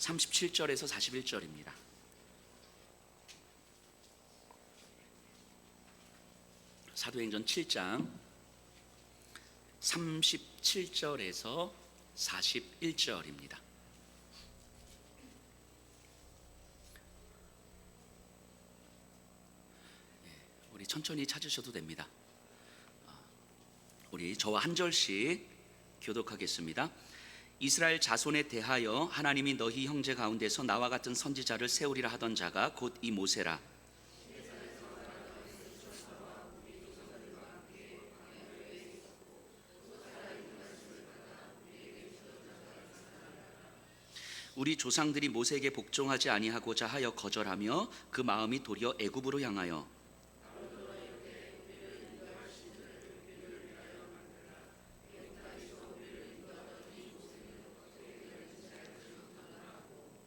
37절에서 41절입니다. 사도행전 7장 37절에서 41절입니다. 우리 천천히 찾으셔도 됩니다. 우리 저와 한 절씩 교독하겠습니다. 이스라엘 자손에 대하여 하나님이 너희 형제 가운데서 나와 같은 선지자를 세우리라 하던 자가 곧 이 모세라. 우리 조상들이 모세에게 복종하지 아니하고자 하여 거절하며 그 마음이 도리어 애굽으로 향하여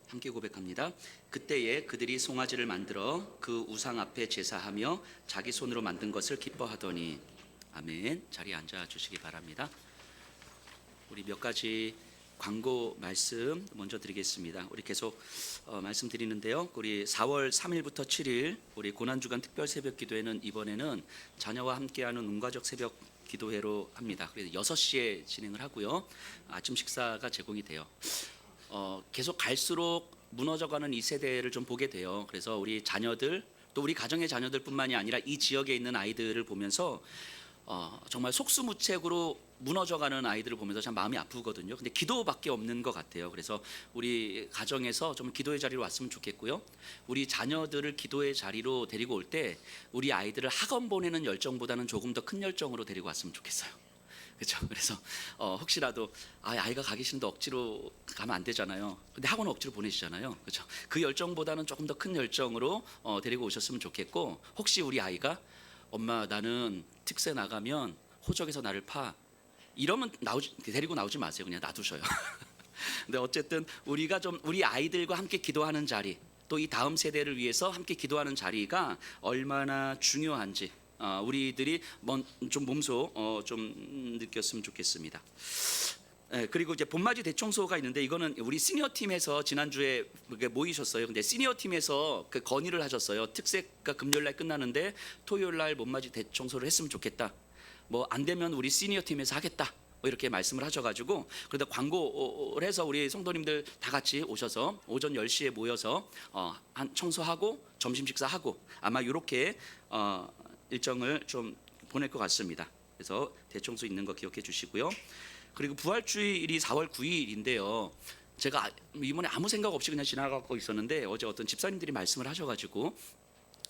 함께 고백합니다. 그때에 그들이 송아지를 만들어 그 우상 앞에 제사하며 자기 손으로 만든 것을 기뻐하더니. 아멘. 자리에 앉아 주시기 바랍니다. 우리 몇 가지 광고 말씀 먼저 드리겠습니다. 우리 계속 말씀드리는데요. 우리 4월 3일부터 7일 우리 고난주간 특별 새벽 기도회는 이번에는 자녀와 함께하는 운가족 새벽 기도회로 합니다. 그래서 6시에 진행을 하고요. 아침 식사가 제공이 돼요. 계속 갈수록 무너져가는 이 세대를 좀 보게 돼요. 그래서 우리 자녀들 또 우리 가정의 자녀들뿐만이 아니라 이 지역에 있는 아이들을 보면서 정말 속수무책으로 무너져가는 아이들을 보면서 참 마음이 아프거든요. 근데 기도밖에 없는 것 같아요. 그래서 우리 가정에서 좀 기도의 자리로 왔으면 좋겠고요. 우리 자녀들을 기도의 자리로 데리고 올 때 우리 아이들을 학원 보내는 열정보다는 조금 더 큰 열정으로 데리고 왔으면 좋겠어요. 그렇죠. 그래서 혹시라도 아이가 가기 싫은데 억지로 가면 안 되잖아요. 근데 학원 억지로 보내시잖아요. 그렇죠. 그 열정보다는 조금 더 큰 열정으로 데리고 오셨으면 좋겠고, 혹시 우리 아이가 엄마 나는 특세 나가면 호적에서 나를 파, 이러면 데리고 나오지 마세요. 그냥 놔두셔요. 근데 어쨌든 우리가 좀 우리 아이들과 함께 기도하는 자리, 또 이 다음 세대를 위해서 함께 기도하는 자리가 얼마나 중요한지 우리들이 좀 몸소 좀 느꼈으면 좋겠습니다. 그리고 이제 봄맞이 대청소가 있는데, 이거는 우리 시니어 팀에서 지난주에 모이셨어요. 근데 시니어 팀에서 그 건의를 하셨어요. 특세가 금요일날 끝나는데 토요일날 봄맞이 대청소를 했으면 좋겠다. 뭐 안 되면 우리 시니어 팀에서 하겠다. 이렇게 말씀을 하셔가지고, 그래도 광고를 해서 우리 성도님들 다 같이 오셔서 오전 10시에 모여서 한 청소하고 점심 식사하고 아마 이렇게 일정을 좀 보낼 것 같습니다. 그래서 대청소 있는 거 기억해 주시고요. 그리고 부활주일이 4월 9일인데요. 제가 이번에 아무 생각 없이 그냥 지나가고 있었는데 어제 어떤 집사님들이 말씀을 하셔가지고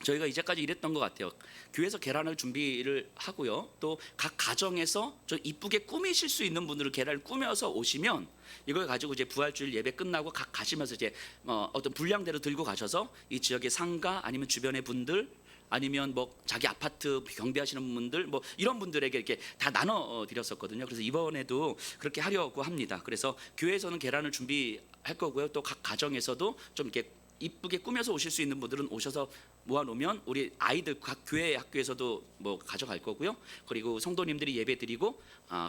저희가 이제까지 이랬던 것 같아요. 교회에서 계란을 준비를 하고요. 또 각 가정에서 좀 이쁘게 꾸미실 수 있는 분들을 계란을 꾸며서 오시면 이걸 가지고 이제 부활주일 예배 끝나고 각 가시면서 이제 어떤 분량대로 들고 가셔서 이 지역의 상가 아니면 주변의 분들 아니면 뭐 자기 아파트 경비하시는 분들 뭐 이런 분들에게 이렇게 다 나눠 드렸었거든요. 그래서 이번에도 그렇게 하려고 합니다. 그래서 교회에서는 계란을 준비할 거고요. 또 각 가정에서도 좀 이렇게 이쁘게 꾸며서 오실 수 있는 분들은 오셔서 모아놓으면 우리 아이들 각 교회 학교에서도 뭐 가져갈 거고요. 그리고 성도님들이 예배 드리고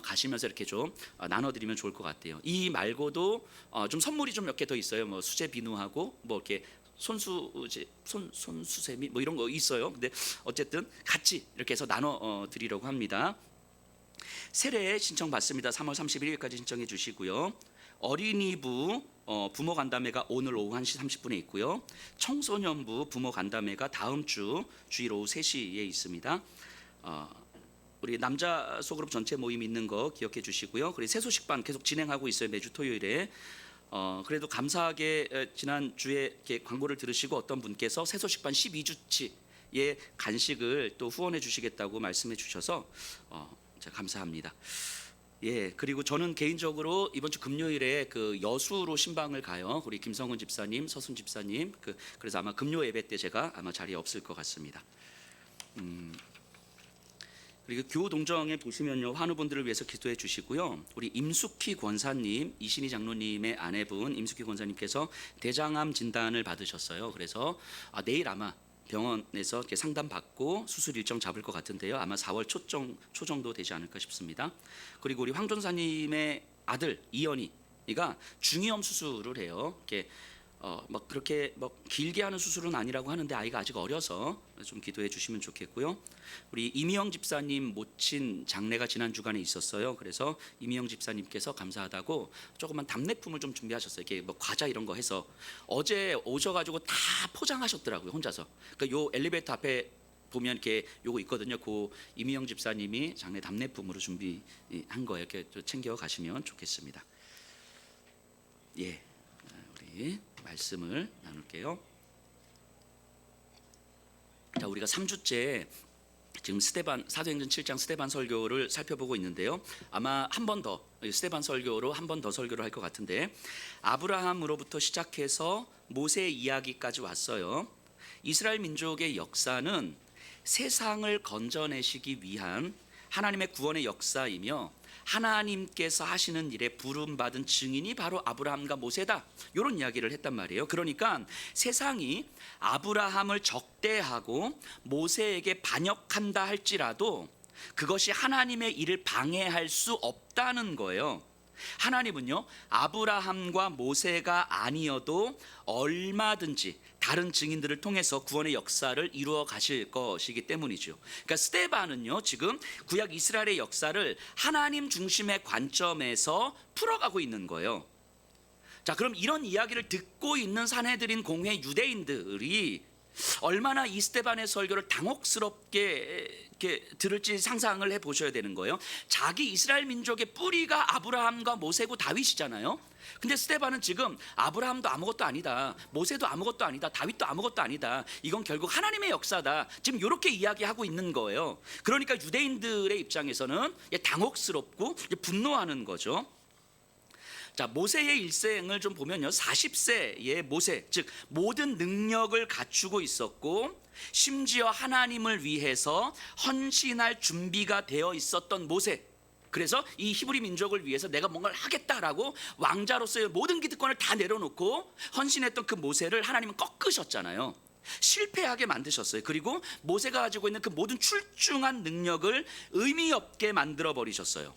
가시면서 이렇게 좀 나눠드리면 좋을 것 같아요. 이 말고도 좀 선물이 좀 몇 개 더 있어요. 뭐 수제 비누하고 뭐 이렇게 손수세미 뭐 이런 거 있어요. 근데 어쨌든 같이 이렇게 해서 나눠 드리려고 합니다. 세례 신청 받습니다. 3월 31일까지 신청해 주시고요. 어린이부 부모 간담회가 오늘 오후 1시 30분에 있고요. 청소년부 부모 간담회가 다음 주 주일 오후 3시에 있습니다. 우리 남자 소그룹 전체 모임 있는 거 기억해 주시고요. 그리고 세소식반 계속 진행하고 있어요. 매주 토요일에. 그래도 감사하게 지난주에 이렇게 광고를 들으시고 어떤 분께서 세소식반 12주치의 간식을 또 후원해 주시겠다고 말씀해 주셔서 제가 감사합니다. 예, 그리고 저는 개인적으로 이번 주 금요일에 그 여수로 신방을 가요. 우리 김성훈 집사님, 서순 집사님. 그래서 아마 금요 예배 때 제가 아마 자리에 없을 것 같습니다. 그리고 교우 동정에 보시면요, 환우분들을 위해서 기도해 주시고요. 우리 임숙희 권사님, 이신희 장로님의 아내분 임숙희 권사님께서 대장암 진단을 받으셨어요. 그래서 내일 아마 병원에서 이렇게 상담받고 수술 일정 잡을 것 같은데요. 아마 4월 초 정도 되지 않을까 싶습니다. 그리고 우리 황 전사님의 아들 이연희 이가 중이염 수술을 해요. 이렇게 막 그렇게 뭐 길게 하는 수술은 아니라고 하는데 아이가 아직 어려서 좀 기도해 주시면 좋겠고요. 우리 이미영 집사님 모친 장례가 지난 주간에 있었어요. 그래서 이미영 집사님께서 감사하다고 조그만 답례품을 좀 준비하셨어요. 이게 뭐 과자 이런 거 해서 어제 오셔가지고 다 포장하셨더라고요, 혼자서. 그러니까 요 엘리베이터 앞에 보면 이렇게 요거 있거든요. 그 이미영 집사님이 장례 답례품으로 준비한 거예요. 이렇게 좀 챙겨 가시면 좋겠습니다. 예, 우리 말씀을 나눌게요. 자, 우리가 3주째 지금 사도행전 7장 스데반 설교를 살펴보고 있는데요. 아마 한 번 더 스데반 설교로 한 번 더 설교를 할 것 같은데, 아브라함으로부터 시작해서 모세 이야기까지 왔어요. 이스라엘 민족의 역사는 세상을 건져내시기 위한 하나님의 구원의 역사이며 하나님께서 하시는 일에 부름받은 증인이 바로 아브라함과 모세다, 이런 이야기를 했단 말이에요. 그러니까 세상이 아브라함을 적대하고 모세에게 반역한다 할지라도 그것이 하나님의 일을 방해할 수 없다는 거예요. 하나님은요, 아브라함과 모세가 아니어도 얼마든지 다른 증인들을 통해서 구원의 역사를 이루어 가실 것이기 때문이죠. 그러니까 스데반은요, 지금 구약 이스라엘의 역사를 하나님 중심의 관점에서 풀어가고 있는 거예요. 자, 그럼 이런 이야기를 듣고 있는 산헤드린 공회 유대인들이 얼마나 이 스데반의 설교를 당혹스럽게 이렇게 들을지 상상을 해보셔야 되는 거예요. 자기 이스라엘 민족의 뿌리가 아브라함과 모세고 다윗이잖아요. 근데 스데반은 지금 아브라함도 아무것도 아니다, 모세도 아무것도 아니다, 다윗도 아무것도 아니다, 이건 결국 하나님의 역사다, 지금 이렇게 이야기하고 있는 거예요. 그러니까 유대인들의 입장에서는 당혹스럽고 분노하는 거죠. 자, 모세의 일생을 좀 보면요, 40세의 모세, 즉 모든 능력을 갖추고 있었고 심지어 하나님을 위해서 헌신할 준비가 되어 있었던 모세. 그래서 이 히브리 민족을 위해서 내가 뭔가를 하겠다라고 왕자로서의 모든 기득권을 다 내려놓고 헌신했던 그 모세를 하나님은 꺾으셨잖아요. 실패하게 만드셨어요. 그리고 모세가 가지고 있는 그 모든 출중한 능력을 의미 없게 만들어 버리셨어요.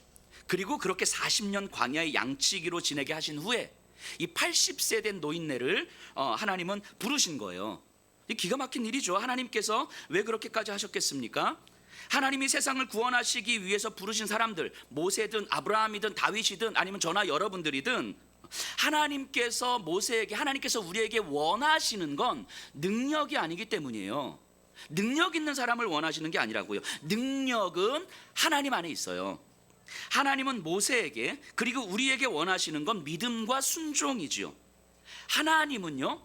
그리고 그렇게 40년 광야의 양치기로 지내게 하신 후에 이 80세 된 노인네를 하나님은 부르신 거예요. 기가 막힌 일이죠. 하나님께서 왜 그렇게까지 하셨겠습니까? 하나님이 세상을 구원하시기 위해서 부르신 사람들, 모세든 아브라함이든 다윗이든 아니면 저나 여러분들이든, 하나님께서 모세에게, 하나님께서 우리에게 원하시는 건 능력이 아니기 때문이에요. 능력 있는 사람을 원하시는 게 아니라고요. 능력은 하나님 안에 있어요. 하나님은 모세에게, 그리고 우리에게 원하시는 건 믿음과 순종이지요. 하나님은요,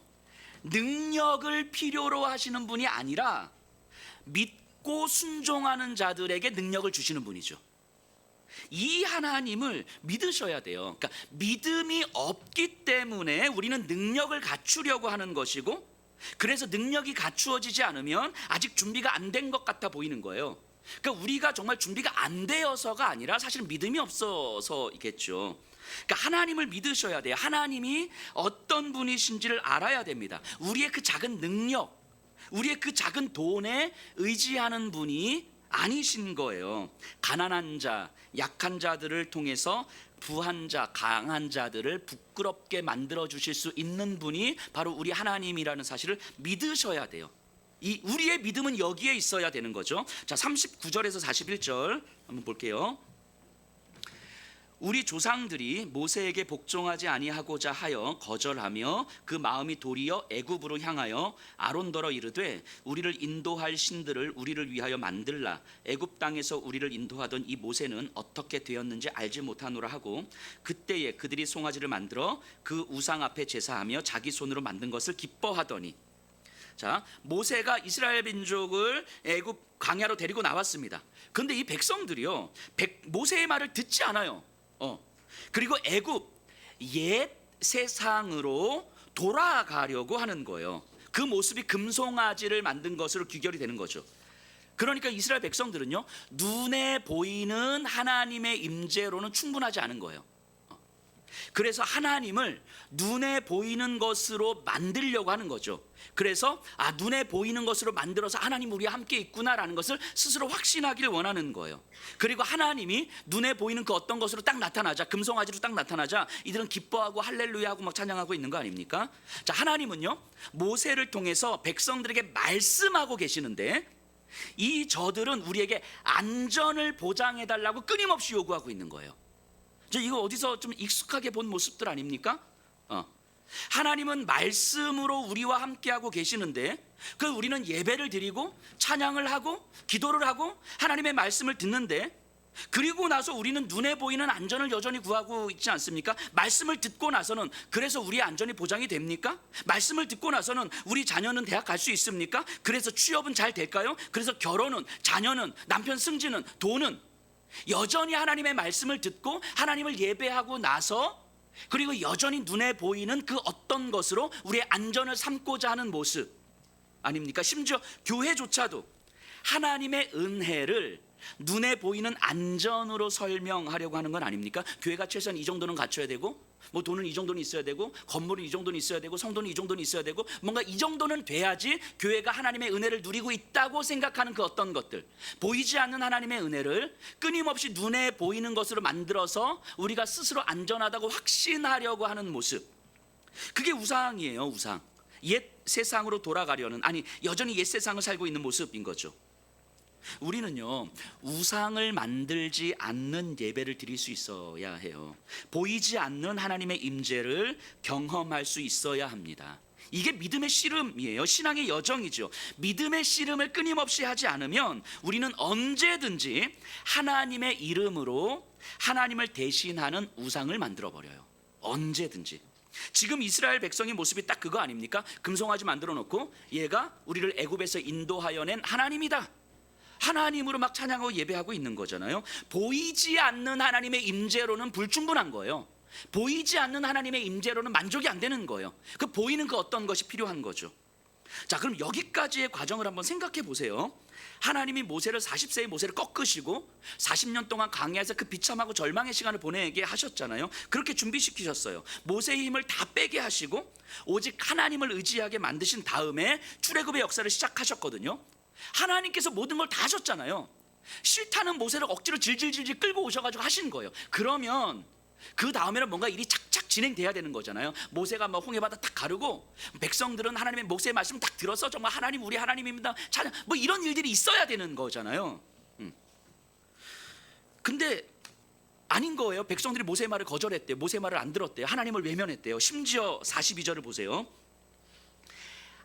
능력을 필요로 하시는 분이 아니라 믿고 순종하는 자들에게 능력을 주시는 분이죠. 이 하나님을 믿으셔야 돼요. 그러니까 믿음이 없기 때문에 우리는 능력을 갖추려고 하는 것이고, 그래서 능력이 갖추어지지 않으면 아직 준비가 안 된 것 같아 보이는 거예요. 그러니까 우리가 정말 준비가 안 되어서가 아니라 사실 믿음이 없어서이겠죠. 그러니까 하나님을 믿으셔야 돼요. 하나님이 어떤 분이신지를 알아야 됩니다. 우리의 그 작은 능력, 우리의 그 작은 돈에 의지하는 분이 아니신 거예요. 가난한 자, 약한 자들을 통해서 부한 자, 강한 자들을 부끄럽게 만들어 주실 수 있는 분이 바로 우리 하나님이라는 사실을 믿으셔야 돼요. 우리의 믿음은 여기에 있어야 되는 거죠. 자, 39절에서 41절 한번 볼게요. 우리 조상들이 모세에게 복종하지 아니하고자 하여 거절하며 그 마음이 도리어 애굽으로 향하여 아론더러 이르되 우리를 인도할 신들을 우리를 위하여 만들라. 애굽 땅에서 우리를 인도하던 이 모세는 어떻게 되었는지 알지 못하노라 하고, 그때에 그들이 송아지를 만들어 그 우상 앞에 제사하며 자기 손으로 만든 것을 기뻐하더니. 자, 모세가 이스라엘 민족을 애굽 광야로 데리고 나왔습니다. 그런데 이 백성들이요, 모세의 말을 듣지 않아요. 그리고 애굽 옛 세상으로 돌아가려고 하는 거예요. 그 모습이 금송아지를 만든 것으로 귀결이 되는 거죠. 그러니까 이스라엘 백성들은요, 눈에 보이는 하나님의 임재로는 충분하지 않은 거예요. 그래서 하나님을 눈에 보이는 것으로 만들려고 하는 거죠. 그래서 눈에 보이는 것으로 만들어서 하나님 우리와 함께 있구나라는 것을 스스로 확신하기를 원하는 거예요. 그리고 하나님이 눈에 보이는 그 어떤 것으로 딱 나타나자, 금송아지로 딱 나타나자 이들은 기뻐하고 할렐루야 하고 막 찬양하고 있는 거 아닙니까? 자, 하나님은요 모세를 통해서 백성들에게 말씀하고 계시는데 이 저들은 우리에게 안전을 보장해 달라고 끊임없이 요구하고 있는 거예요. 저 이거 어디서 좀 익숙하게 본 모습들 아닙니까? 하나님은 말씀으로 우리와 함께하고 계시는데 그 우리는 예배를 드리고 찬양을 하고 기도를 하고 하나님의 말씀을 듣는데 그리고 나서 우리는 눈에 보이는 안전을 여전히 구하고 있지 않습니까? 말씀을 듣고 나서는 그래서 우리의 안전이 보장이 됩니까? 말씀을 듣고 나서는 우리 자녀는 대학 갈 수 있습니까? 그래서 취업은 잘 될까요? 그래서 결혼은, 자녀는, 남편 승진은, 돈은 여전히 하나님의 말씀을 듣고 하나님을 예배하고 나서 그리고 여전히 눈에 보이는 그 어떤 것으로 우리의 안전을 삼고자 하는 모습 아닙니까? 심지어 교회조차도 하나님의 은혜를 눈에 보이는 안전으로 설명하려고 하는 건 아닙니까? 교회가 최소한 이 정도는 갖춰야 되고 뭐 돈은 이 정도는 있어야 되고 건물은 이 정도는 있어야 되고 성도는 이 정도는 있어야 되고 뭔가 이 정도는 돼야지 교회가 하나님의 은혜를 누리고 있다고 생각하는 그 어떤 것들, 보이지 않는 하나님의 은혜를 끊임없이 눈에 보이는 것으로 만들어서 우리가 스스로 안전하다고 확신하려고 하는 모습, 그게 우상이에요. 우상. 옛 세상으로 돌아가려는, 아니 여전히 옛 세상을 살고 있는 모습인 거죠. 우리는요 우상을 만들지 않는 예배를 드릴 수 있어야 해요. 보이지 않는 하나님의 임재를 경험할 수 있어야 합니다. 이게 믿음의 씨름이에요. 신앙의 여정이죠. 믿음의 씨름을 끊임없이 하지 않으면 우리는 언제든지 하나님의 이름으로 하나님을 대신하는 우상을 만들어버려요. 언제든지. 지금 이스라엘 백성의 모습이 딱 그거 아닙니까? 금송아지 만들어 놓고 얘가 우리를 애굽에서 인도하여 낸 하나님이다, 하나님으로 막 찬양하고 예배하고 있는 거잖아요. 보이지 않는 하나님의 임재로는 불충분한 거예요. 보이지 않는 하나님의 임재로는 만족이 안 되는 거예요. 그 보이는 그 어떤 것이 필요한 거죠. 자, 그럼 여기까지의 과정을 한번 생각해 보세요. 하나님이 모세를 40세의 모세를 꺾으시고 40년 동안 광야에서 그 비참하고 절망의 시간을 보내게 하셨잖아요. 그렇게 준비시키셨어요. 모세의 힘을 다 빼게 하시고 오직 하나님을 의지하게 만드신 다음에 출애굽의 역사를 시작하셨거든요. 하나님께서 모든 걸 다 하셨잖아요. 싫다는 모세를 억지로 질질질질 끌고 오셔가지고 하신 거예요. 그러면 그 다음에는 뭔가 일이 착착 진행돼야 되는 거잖아요. 모세가 뭐 홍해바다 딱 가르고 백성들은 하나님의 모세의 말씀 딱 들어서 정말 하나님 우리 하나님입니다 찬양, 뭐 이런 일들이 있어야 되는 거잖아요. 근데 아닌 거예요. 백성들이 모세의 말을 거절했대요. 모세의 말을 안 들었대요. 하나님을 외면했대요. 심지어 42절을 보세요.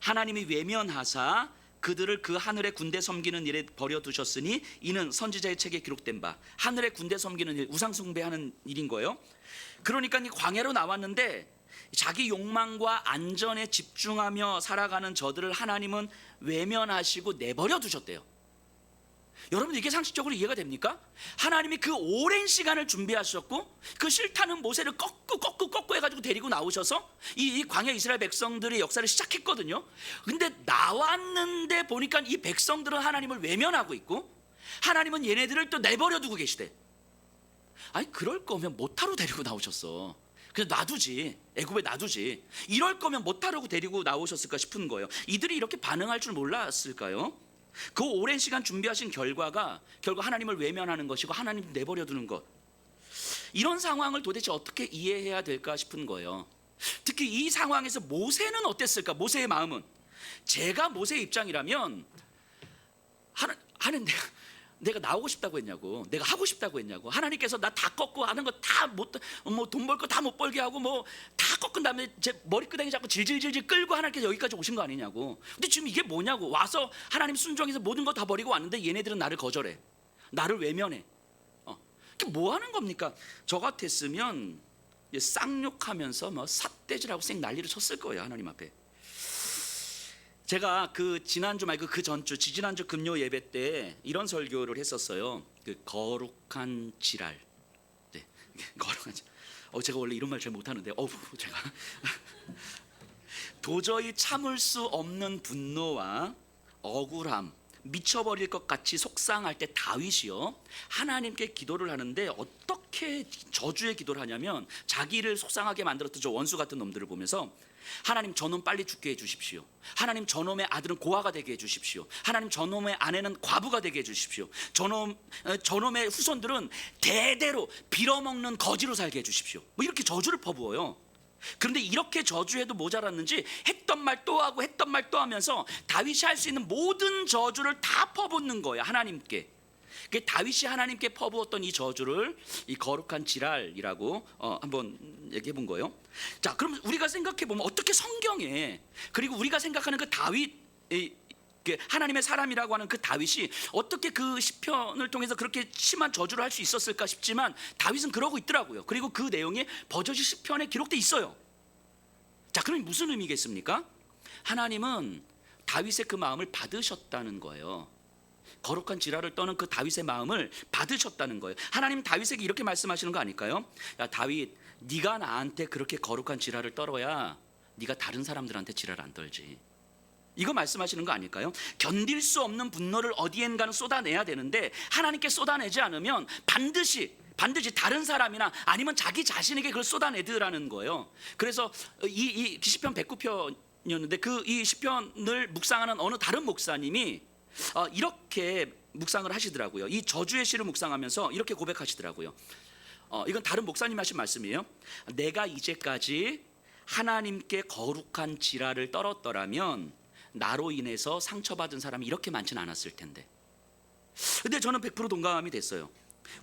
하나님이 외면하사 그들을 그 하늘의 군대 섬기는 일에 버려두셨으니 이는 선지자의 책에 기록된 바, 하늘의 군대 섬기는 일, 우상 숭배하는 일인 거예요. 그러니까 이 광야로 나왔는데 자기 욕망과 안전에 집중하며 살아가는 저들을 하나님은 외면하시고 내버려 두셨대요. 여러분 이게 상식적으로 이해가 됩니까? 하나님이 그 오랜 시간을 준비하셨고 그 싫다는 모세를 꺾고 해가지고 데리고 나오셔서 이 광야 이스라엘 백성들의 역사를 시작했거든요. 근데 나왔는데 보니까 이 백성들은 하나님을 외면하고 있고 하나님은 얘네들을 또 내버려 두고 계시대. 아니 그럴 거면 못하러 데리고 나오셨어. 그냥 놔두지, 애굽에 놔두지. 이럴 거면 못하러 데리고 나오셨을까 싶은 거예요. 이들이 이렇게 반응할 줄 몰랐을까요? 그 오랜 시간 준비하신 결과가 결국 하나님을 외면하는 것이고 하나님 내버려 두는 것, 이런 상황을 도대체 어떻게 이해해야 될까 싶은 거예요. 특히 이 상황에서 모세는 어땠을까? 모세의 마음은, 제가 모세의 입장이라면 하는 내가 나오고 싶다고 했냐고, 내가 하고 싶다고 했냐고, 하나님께서 나 다 꺾고 하는 거 다 못, 뭐 돈 벌 거 다 못 벌게 하고 뭐 다 꺾은 다음에 제 머리끄댕이 잡고 질질질질 끌고 하나님께서 여기까지 오신 거 아니냐고. 근데 지금 이게 뭐냐고. 와서 하나님 순종해서 모든 거 다 버리고 왔는데 얘네들은 나를 거절해, 나를 외면해. 뭐 하는 겁니까? 저 같았으면 쌍욕하면서 뭐 삿대질하고 쌩 난리를 쳤을 거예요, 하나님 앞에. 제가 그 지난주 말고 그 전주 지지난주 금요 예배 때 이런 설교를 했었어요. 그 거룩한 지랄. 네, 거룩한 지랄. 제가 원래 이런 말 잘 못하는데 제가 도저히 참을 수 없는 분노와 억울함, 미쳐버릴 것 같이 속상할 때 다윗이요 하나님께 기도를 하는데 어떻게 어떻게 저주의 기도를 하냐면 자기를 속상하게 만들었던 저 원수 같은 놈들을 보면서 하나님 저놈 빨리 죽게 해주십시오. 하나님 저놈의 아들은 고아가 되게 해주십시오. 하나님 저놈의 아내는 과부가 되게 해주십시오. 저놈의 후손들은 대대로 빌어먹는 거지로 살게 해주십시오. 뭐 이렇게 저주를 퍼부어요. 그런데 이렇게 저주해도 모자랐는지 했던 말 또 하고 했던 말 또 하면서 다윗이 할 수 있는 모든 저주를 다 퍼붓는 거예요, 하나님께. 다윗이 하나님께 퍼부었던 이 저주를 이 거룩한 지랄이라고 한번 얘기해 본 거예요. 자, 그럼 우리가 생각해 보면 어떻게 성경에, 그리고 우리가 생각하는 그 다윗, 하나님의 사람이라고 하는 그 다윗이 어떻게 그 시편을 통해서 그렇게 심한 저주를 할 수 있었을까 싶지만 다윗은 그러고 있더라고요. 그리고 그 내용이 버젓이 시편에 기록돼 있어요. 자, 그럼 무슨 의미겠습니까? 하나님은 다윗의 그 마음을 받으셨다는 거예요. 거룩한 지랄을 떠는 그 다윗의 마음을 받으셨다는 거예요. 하나님 다윗에게 이렇게 말씀하시는 거 아닐까요? 야 다윗, 네가 나한테 그렇게 거룩한 지랄을 떨어야 네가 다른 사람들한테 지랄 안 떨지. 이거 말씀하시는 거 아닐까요? 견딜 수 없는 분노를 어디엔가는 쏟아내야 되는데 하나님께 쏟아내지 않으면 반드시 다른 사람이나 아니면 자기 자신에게 그걸 쏟아내더라는 거예요. 그래서 이 시편 109편이었는데 그 이 시편을 묵상하는 어느 다른 목사님이 이렇게 묵상을 하시더라고요. 이 저주의 시를 묵상하면서 이렇게 고백하시더라고요. 이건 다른 목사님 하신 말씀이에요. 내가 이제까지 하나님께 거룩한 지랄을 떨었더라면 나로 인해서 상처받은 사람이 이렇게 많지는 않았을 텐데. 근데 저는 100% 동감이 됐어요.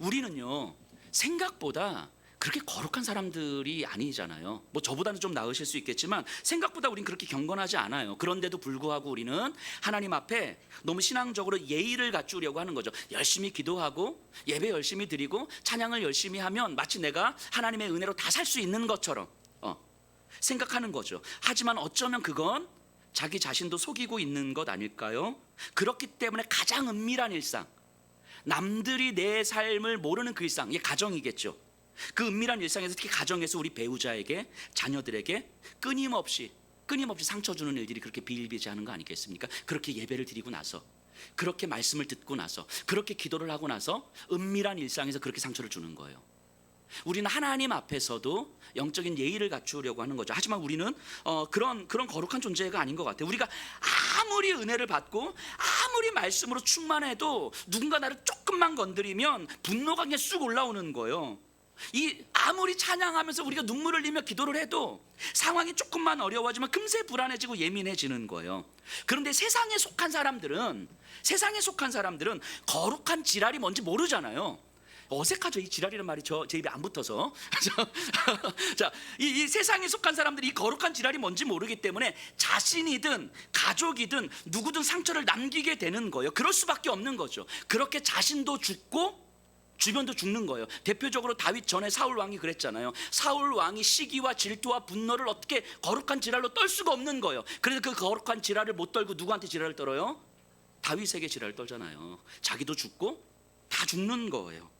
우리는요 생각보다 그렇게 거룩한 사람들이 아니잖아요. 뭐 저보다는 좀 나으실 수 있겠지만 생각보다 우린 그렇게 경건하지 않아요. 그런데도 불구하고 우리는 하나님 앞에 너무 신앙적으로 예의를 갖추려고 하는 거죠. 열심히 기도하고 예배 열심히 드리고 찬양을 열심히 하면 마치 내가 하나님의 은혜로 다 살 수 있는 것처럼 생각하는 거죠. 하지만 어쩌면 그건 자기 자신도 속이고 있는 것 아닐까요? 그렇기 때문에 가장 은밀한 일상, 남들이 내 삶을 모르는 그 일상, 이게 가정이겠죠. 그 은밀한 일상에서 특히 가정에서 우리 배우자에게, 자녀들에게 끊임없이 상처 주는 일들이 그렇게 비일비재하는 거 아니겠습니까? 그렇게 예배를 드리고 나서, 그렇게 말씀을 듣고 나서, 그렇게 기도를 하고 나서 은밀한 일상에서 그렇게 상처를 주는 거예요. 우리는 하나님 앞에서도 영적인 예의를 갖추려고 하는 거죠. 하지만 우리는 그런 거룩한 존재가 아닌 것 같아요. 우리가 아무리 은혜를 받고 아무리 말씀으로 충만해도 누군가 나를 조금만 건드리면 분노가 그냥 쑥 올라오는 거예요. 아무리 찬양하면서 우리가 눈물을 흘리며 기도를 해도 상황이 조금만 어려워지면 금세 불안해지고 예민해지는 거예요. 그런데 세상에 속한 사람들은 거룩한 지랄이 뭔지 모르잖아요. 어색하죠. 이 지랄이라는 말이 제 입에 안 붙어서. 자, 이 세상에 속한 사람들이 이 거룩한 지랄이 뭔지 모르기 때문에 자신이든 가족이든 누구든 상처를 남기게 되는 거예요. 그럴 수밖에 없는 거죠. 그렇게 자신도 죽고 주변도 죽는 거예요. 대표적으로 다윗 전에 사울 왕이 그랬잖아요. 사울 왕이 시기와 질투와 분노를 어떻게 거룩한 지랄로 떨 수가 없는 거예요. 그래서 그 거룩한 지랄을 못 떨고 누구한테 지랄을 떨어요? 다윗에게 지랄을 떨잖아요. 자기도 죽고 다 죽는 거예요.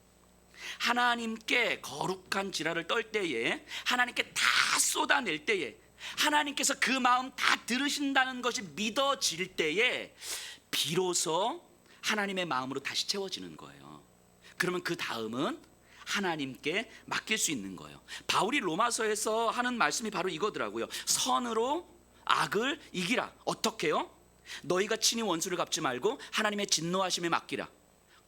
하나님께 거룩한 지랄을 떨 때에, 하나님께 다 쏟아낼 때에, 하나님께서 그 마음 다 들으신다는 것이 믿어질 때에 비로소 하나님의 마음으로 다시 채워지는 거예요. 그러면 그 다음은 하나님께 맡길 수 있는 거예요. 바울이 로마서에서 하는 말씀이 바로 이거더라고요. 선으로 악을 이기라. 어떻게요? 너희가 친히 원수를 갚지 말고 하나님의 진노하심에 맡기라.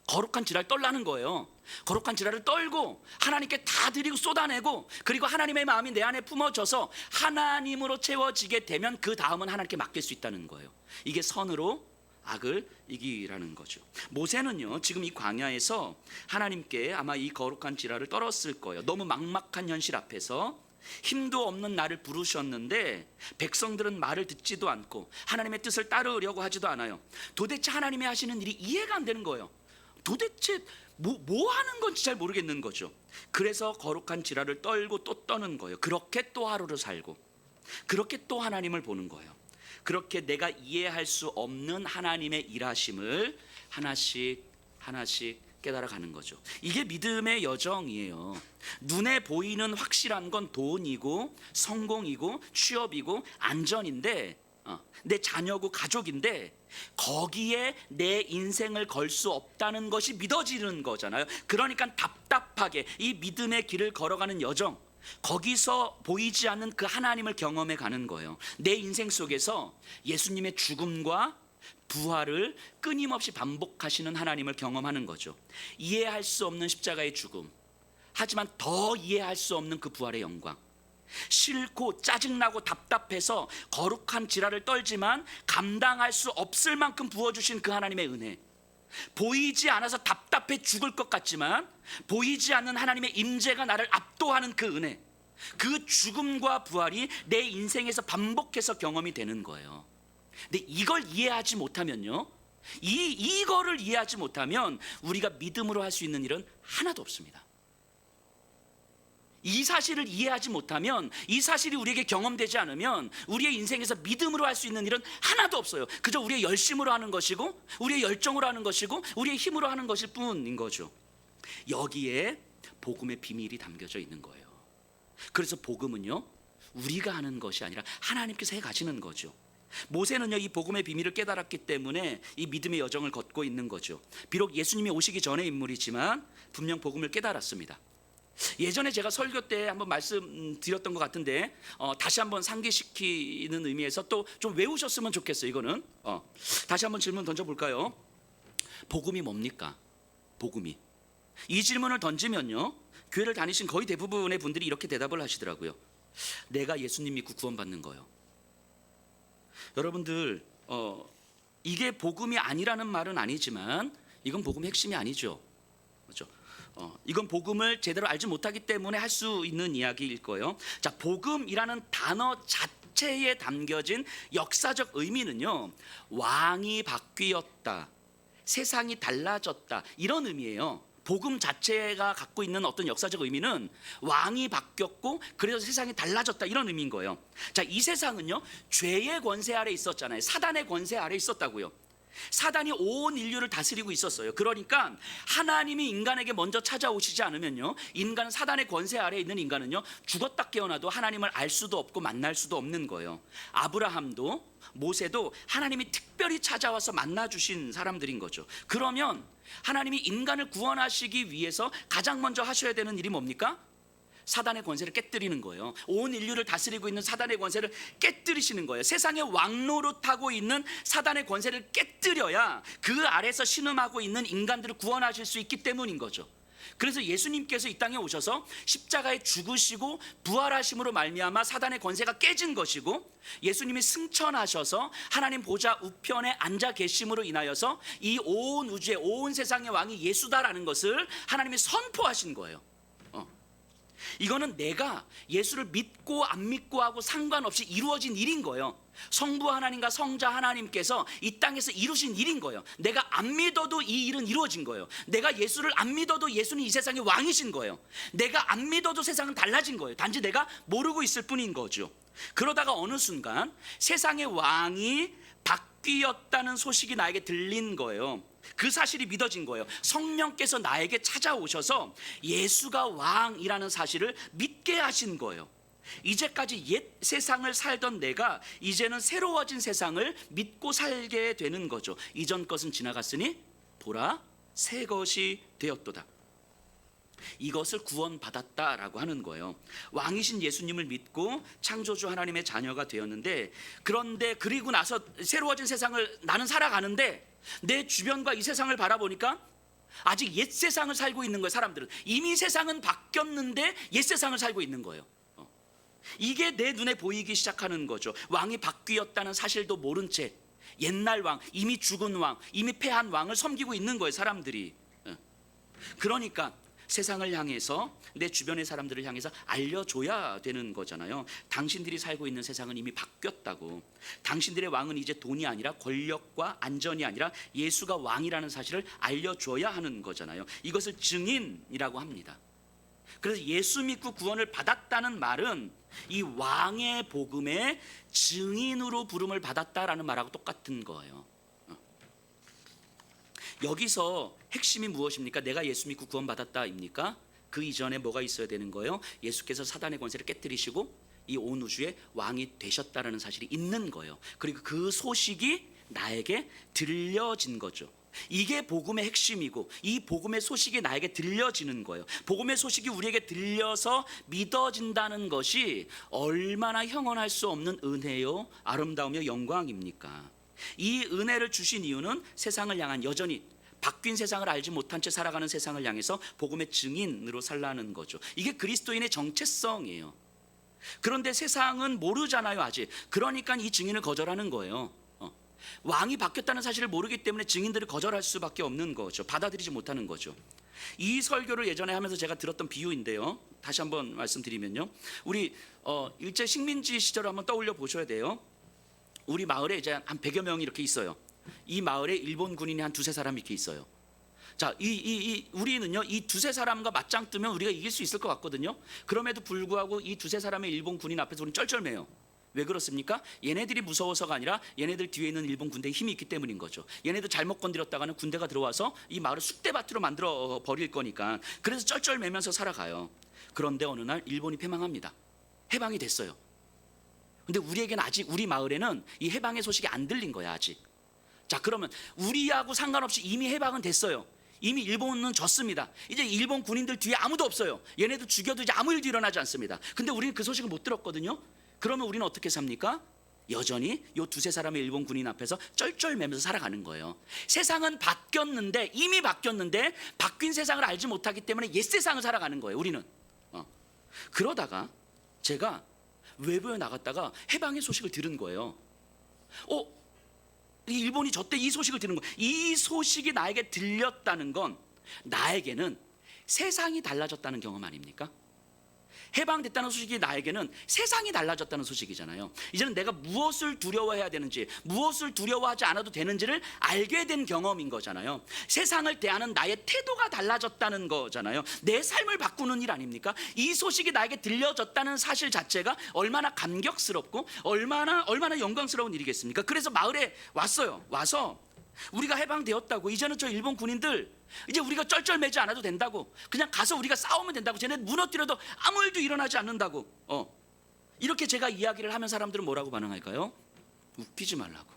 거룩한 지랄 떨라는 거예요. 거룩한 지랄을 떨고 하나님께 다 드리고 쏟아내고, 그리고 하나님의 마음이 내 안에 품어져서 하나님으로 채워지게 되면 그 다음은 하나님께 맡길 수 있다는 거예요. 이게 선으로 악을 이기라는 거죠. 모세는요 지금 이 광야에서 하나님께 아마 이 거룩한 지랄을 떨었을 거예요. 너무 막막한 현실 앞에서 힘도 없는 나를 부르셨는데 백성들은 말을 듣지도 않고 하나님의 뜻을 따르려고 하지도 않아요. 도대체 하나님이 하시는 일이 이해가 안 되는 거예요. 도대체 뭐 하는 건지 잘 모르겠는 거죠. 그래서 거룩한 지랄을 떨고 또 떠는 거예요. 그렇게 또 하루를 살고, 그렇게 또 하나님을 보는 거예요. 그렇게 내가 이해할 수 없는 하나님의 일하심을 하나씩 깨달아가는 거죠. 이게 믿음의 여정이에요. 눈에 보이는 확실한 건 돈이고 성공이고 취업이고 안전인데 내 자녀고 가족인데 거기에 내 인생을 걸 수 없다는 것이 믿어지는 거잖아요. 그러니까 답답하게 이 믿음의 길을 걸어가는 여정, 거기서 보이지 않는 그 하나님을 경험해 가는 거예요. 내 인생 속에서 예수님의 죽음과 부활을 끊임없이 반복하시는 하나님을 경험하는 거죠. 이해할 수 없는 십자가의 죽음, 하지만 더 이해할 수 없는 그 부활의 영광, 싫고 짜증나고 답답해서 거룩한 지랄을 떨지만 감당할 수 없을 만큼 부어주신 그 하나님의 은혜, 보이지 않아서 답답해 죽을 것 같지만 보이지 않는 하나님의 임재가 나를 압도하는 그 은혜, 그 죽음과 부활이 내 인생에서 반복해서 경험이 되는 거예요. 근데 이걸 이해하지 못하면요, 이거를 이해하지 못하면 우리가 믿음으로 할 수 있는 일은 하나도 없습니다. 이 사실을 이해하지 못하면, 이 사실이 우리에게 경험되지 않으면 우리의 인생에서 믿음으로 할 수 있는 일은 하나도 없어요. 그저 우리의 열심으로 하는 것이고, 우리의 열정으로 하는 것이고, 우리의 힘으로 하는 것일 뿐인 거죠. 여기에 복음의 비밀이 담겨져 있는 거예요. 그래서 복음은요, 우리가 하는 것이 아니라 하나님께서 해 가시는 거죠. 모세는요, 이 복음의 비밀을 깨달았기 때문에 이 믿음의 여정을 걷고 있는 거죠. 비록 예수님이 오시기 전의 인물이지만 분명 복음을 깨달았습니다. 예전에 제가 설교 때 한번 말씀드렸던 것 같은데 다시 한번 상기시키는 의미에서 또 좀 외우셨으면 좋겠어요. 이거는 다시 한번 질문 던져볼까요? 복음이 뭡니까? 복음이. 이 질문을 던지면요, 교회를 다니신 거의 대부분의 분들이 이렇게 대답을 하시더라고요. 내가 예수님 믿고 구원받는 거요. 여러분들, 이게 복음이 아니라는 말은 아니지만 이건 복음의 핵심이 아니죠. 그렇죠? 이건 복음을 제대로 알지 못하기 때문에 할 수 있는 이야기일 거예요. 자, 복음이라는 단어 자체에 담겨진 역사적 의미는요, 왕이 바뀌었다, 세상이 달라졌다, 이런 의미예요. 복음 자체가 갖고 있는 어떤 역사적 의미는 왕이 바뀌었고 그래서 세상이 달라졌다, 이런 의미인 거예요. 자, 이 세상은요, 죄의 권세 아래 있었잖아요. 사단의 권세 아래 있었다고요. 사단이 온 인류를 다스리고 있었어요. 그러니까 하나님이 인간에게 먼저 찾아오시지 않으면요, 인간은 사단의 권세 아래에 있는 인간은요, 죽었다 깨어나도 하나님을 알 수도 없고 만날 수도 없는 거예요. 아브라함도 모세도 하나님이 특별히 찾아와서 만나주신 사람들인 거죠. 그러면 하나님이 인간을 구원하시기 위해서 가장 먼저 하셔야 되는 일이 뭡니까? 사단의 권세를 깨뜨리는 거예요. 온 인류를 다스리고 있는 사단의 권세를 깨뜨리시는 거예요. 세상의 왕노릇하고 있는 사단의 권세를 깨뜨려야 그 아래서 신음하고 있는 인간들을 구원하실 수 있기 때문인 거죠. 그래서 예수님께서 이 땅에 오셔서 십자가에 죽으시고 부활하심으로 말미암아 사단의 권세가 깨진 것이고, 예수님이 승천하셔서 하나님 보좌 우편에 앉아 계심으로 인하여서 이 온 우주의 온 세상의 왕이 예수다라는 것을 하나님이 선포하신 거예요. 이거는 내가 예수를 믿고 안 믿고 하고 상관없이 이루어진 일인 거예요. 성부 하나님과 성자 하나님께서 이 땅에서 이루신 일인 거예요. 내가 안 믿어도 이 일은 이루어진 거예요. 내가 예수를 안 믿어도 예수는 이 세상의 왕이신 거예요. 내가 안 믿어도 세상은 달라진 거예요. 단지 내가 모르고 있을 뿐인 거죠. 그러다가 어느 순간 세상의 왕이 바뀌었다는 소식이 나에게 들린 거예요. 그 사실이 믿어진 거예요. 성령께서 나에게 찾아오셔서 예수가 왕이라는 사실을 믿게 하신 거예요. 이제까지 옛 세상을 살던 내가 이제는 새로워진 세상을 믿고 살게 되는 거죠. 이전 것은 지나갔으니 보라, 새 것이 되었도다. 이것을 구원받았다라고 하는 거예요. 왕이신 예수님을 믿고 창조주 하나님의 자녀가 되었는데, 그런데 그리고 나서 새로워진 세상을 나는 살아가는데 내 주변과 이 세상을 바라보니까 아직 옛 세상을 살고 있는 거예요. 사람들은 이미 세상은 바뀌었는데 옛 세상을 살고 있는 거예요. 이게 내 눈에 보이기 시작하는 거죠. 왕이 바뀌었다는 사실도 모른 채 옛날 왕, 이미 죽은 왕, 이미 패한 왕을 섬기고 있는 거예요, 사람들이. 그러니까 세상을 향해서, 내 주변의 사람들을 향해서 알려줘야 되는 거잖아요. 당신들이 살고 있는 세상은 이미 바뀌었다고. 당신들의 왕은 이제 돈이 아니라 권력과 안전이 아니라 예수가 왕이라는 사실을 알려줘야 하는 거잖아요. 이것을 증인이라고 합니다. 그래서 예수 믿고 구원을 받았다는 말은 이 왕의 복음의 증인으로 부름을 받았다라는 말하고 똑같은 거예요. 여기서 핵심이 무엇입니까? 내가 예수 믿고 구원받았다입니까? 그 이전에 뭐가 있어야 되는 거예요? 예수께서 사단의 권세를 깨뜨리시고 이 온 우주의 왕이 되셨다라는 사실이 있는 거예요. 그리고 그 소식이 나에게 들려진 거죠. 이게 복음의 핵심이고, 이 복음의 소식이 나에게 들려지는 거예요. 복음의 소식이 우리에게 들려서 믿어진다는 것이 얼마나 형언할 수 없는 은혜요, 아름다움이요, 영광입니까? 이 은혜를 주신 이유는 세상을 향한, 여전히 바뀐 세상을 알지 못한 채 살아가는 세상을 향해서 복음의 증인으로 살라는 거죠. 이게 그리스도인의 정체성이에요. 그런데 세상은 모르잖아요, 아직. 그러니까 이 증인을 거절하는 거예요. 왕이 바뀌었다는 사실을 모르기 때문에 증인들을 거절할 수밖에 없는 거죠. 받아들이지 못하는 거죠. 이 설교를 예전에 하면서 제가 들었던 비유인데요, 다시 한번 말씀드리면요, 우리 일제 식민지 시절을 한번 떠올려 보셔야 돼요. 우리 마을에 이제 한 100여 명이 이렇게 있어요. 이 마을에 일본 군인이 한 두세 사람 이렇게 있어요. 자, 우리는요, 이 두세 사람과 맞짱 뜨면 우리가 이길 수 있을 것 같거든요. 그럼에도 불구하고 이 두세 사람의 일본 군인 앞에서 우리는 쩔쩔매요. 왜 그렇습니까? 얘네들이 무서워서가 아니라 얘네들 뒤에 있는 일본 군대에 힘이 있기 때문인 거죠. 얘네들 잘못 건드렸다가는 군대가 들어와서 이 마을을 쑥대밭으로 만들어 버릴 거니까. 그래서 쩔쩔매면서 살아가요. 그런데 어느 날 일본이 패망합니다. 해방이 됐어요. 근데 우리에게는 아직, 우리 마을에는 이 해방의 소식이 안 들린 거야, 아직. 자, 그러면 우리하고 상관없이 이미 해방은 됐어요. 이미 일본은 졌습니다. 이제 일본 군인들 뒤에 아무도 없어요. 얘네들 죽여도 이제 아무 일도 일어나지 않습니다. 근데 우리는 그 소식을 못 들었거든요. 그러면 우리는 어떻게 삽니까? 여전히 요 두세 사람의 일본 군인 앞에서 쩔쩔매면서 살아가는 거예요. 세상은 바뀌었는데, 이미 바뀌었는데 바뀐 세상을 알지 못하기 때문에 옛 세상을 살아가는 거예요, 우리는. 그러다가 제가 외부에 나갔다가 해방의 소식을 들은 거예요. 이 일본이 졌대, 이 소식을 들은 거예요. 이 소식이 나에게 들렸다는 건 나에게는 세상이 달라졌다는 경험 아닙니까? 해방됐다는 소식이 나에게는 세상이 달라졌다는 소식이잖아요. 이제는 내가 무엇을 두려워해야 되는지, 무엇을 두려워하지 않아도 되는지를 알게 된 경험인 거잖아요. 세상을 대하는 나의 태도가 달라졌다는 거잖아요. 내 삶을 바꾸는 일 아닙니까? 이 소식이 나에게 들려졌다는 사실 자체가 얼마나 감격스럽고 얼마나 영광스러운 일이겠습니까? 그래서 마을에 왔어요. 와서 우리가 해방되었다고, 이제는 저 일본 군인들 이제 우리가 쩔쩔매지 않아도 된다고, 그냥 가서 우리가 싸우면 된다고, 쟤네 무너뜨려도 아무 일도 일어나지 않는다고, 이렇게 제가 이야기를 하면 사람들은 뭐라고 반응할까요? 웃기지 말라고.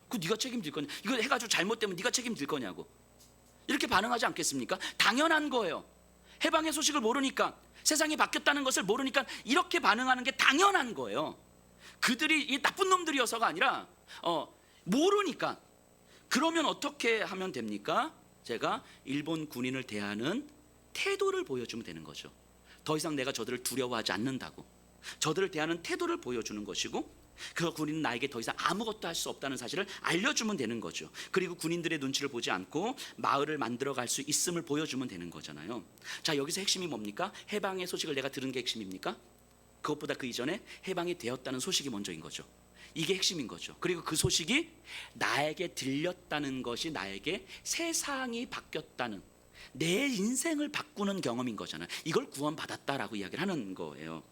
그 네가 책임질 거냐, 이거 해가지고 잘못되면 네가 책임질 거냐고, 이렇게 반응하지 않겠습니까? 당연한 거예요. 해방의 소식을 모르니까, 세상이 바뀌었다는 것을 모르니까 이렇게 반응하는 게 당연한 거예요. 그들이 이 나쁜 놈들이어서가 아니라 모르니까. 그러면 어떻게 하면 됩니까? 제가 일본 군인을 대하는 태도를 보여주면 되는 거죠. 더 이상 내가 저들을 두려워하지 않는다고, 저들을 대하는 태도를 보여주는 것이고, 그 군인은 나에게 더 이상 아무것도 할 수 없다는 사실을 알려주면 되는 거죠. 그리고 군인들의 눈치를 보지 않고 마을을 만들어갈 수 있음을 보여주면 되는 거잖아요. 자, 여기서 핵심이 뭡니까? 해방의 소식을 내가 들은 게 핵심입니까? 그것보다 그 이전에 해방이 되었다는 소식이 먼저인 거죠. 이게 핵심인 거죠. 그리고 그 소식이 나에게 들렸다는 것이 나에게 세상이 바뀌었다는, 내 인생을 바꾸는 경험인 거잖아요. 이걸 구원받았다라고 이야기를 하는 거예요.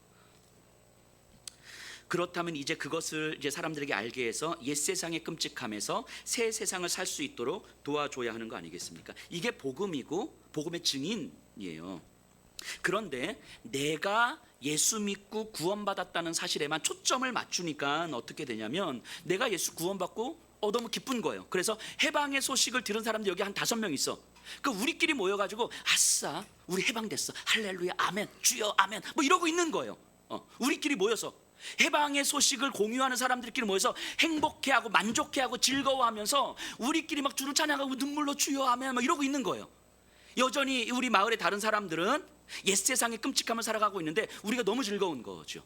그렇다면 이제 그것을 이제 사람들에게 알게 해서 옛 세상의 끔찍함에서 새 세상을 살 수 있도록 도와줘야 하는 거 아니겠습니까? 이게 복음이고 복음의 증인이에요. 그런데 내가 예수 믿고 구원받았다는 사실에만 초점을 맞추니까 어떻게 되냐면, 내가 예수 구원받고 너무 기쁜 거예요. 그래서 해방의 소식을 들은 사람들 여기 한 5명 있어. 그 우리끼리 모여가지고 아싸 우리 해방됐어, 할렐루야, 아멘, 주여, 아멘, 뭐 이러고 있는 거예요. 우리끼리 모여서 해방의 소식을 공유하는 사람들끼리 모여서 행복해하고 만족해하고 즐거워하면서 우리끼리 막 주를 찬양하고 눈물로 주여, 아멘, 막 이러고 있는 거예요. 여전히 우리 마을의 다른 사람들은 옛 세상의 끔찍함을 살아가고 있는데 우리가 너무 즐거운 거죠.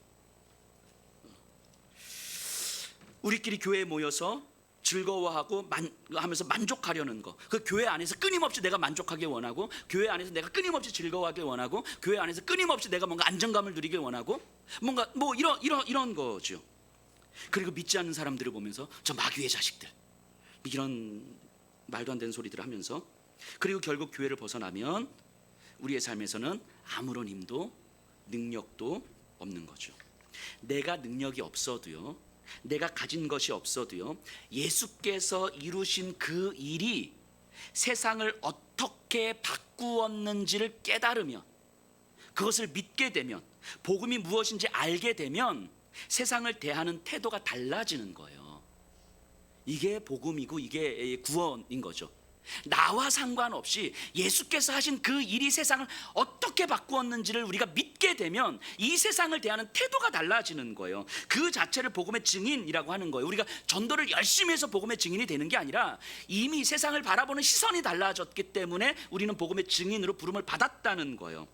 우리끼리 교회에 모여서 즐거워하고 하면서 만족하려는 거, 그 교회 안에서 끊임없이 내가 만족하길 원하고, 교회 안에서 내가 끊임없이 즐거워하길 원하고, 교회 안에서 끊임없이 내가 뭔가 안정감을 누리길 원하고, 뭔가 뭐 이런 거죠. 그리고 믿지 않는 사람들을 보면서 저 마귀의 자식들, 이런 말도 안 되는 소리들을 하면서, 그리고 결국 교회를 벗어나면 우리의 삶에서는 아무런 힘도 능력도 없는 거죠. 내가 능력이 없어도요, 내가 가진 것이 없어도요, 예수께서 이루신 그 일이 세상을 어떻게 바꾸었는지를 깨달으면, 그것을 믿게 되면, 복음이 무엇인지 알게 되면 세상을 대하는 태도가 달라지는 거예요. 이게 복음이고 이게 구원인 거죠. 나와 상관없이 예수께서 하신 그 일이 세상을 어떻게 바꾸었는지를 우리가 믿게 되면 이 세상을 대하는 태도가 달라지는 거예요. 그 자체를 복음의 증인이라고 하는 거예요. 우리가 전도를 열심히 해서 복음의 증인이 되는 게 아니라 이미 세상을 바라보는 시선이 달라졌기 때문에 우리는 복음의 증인으로 부름을 받았다는 거예요.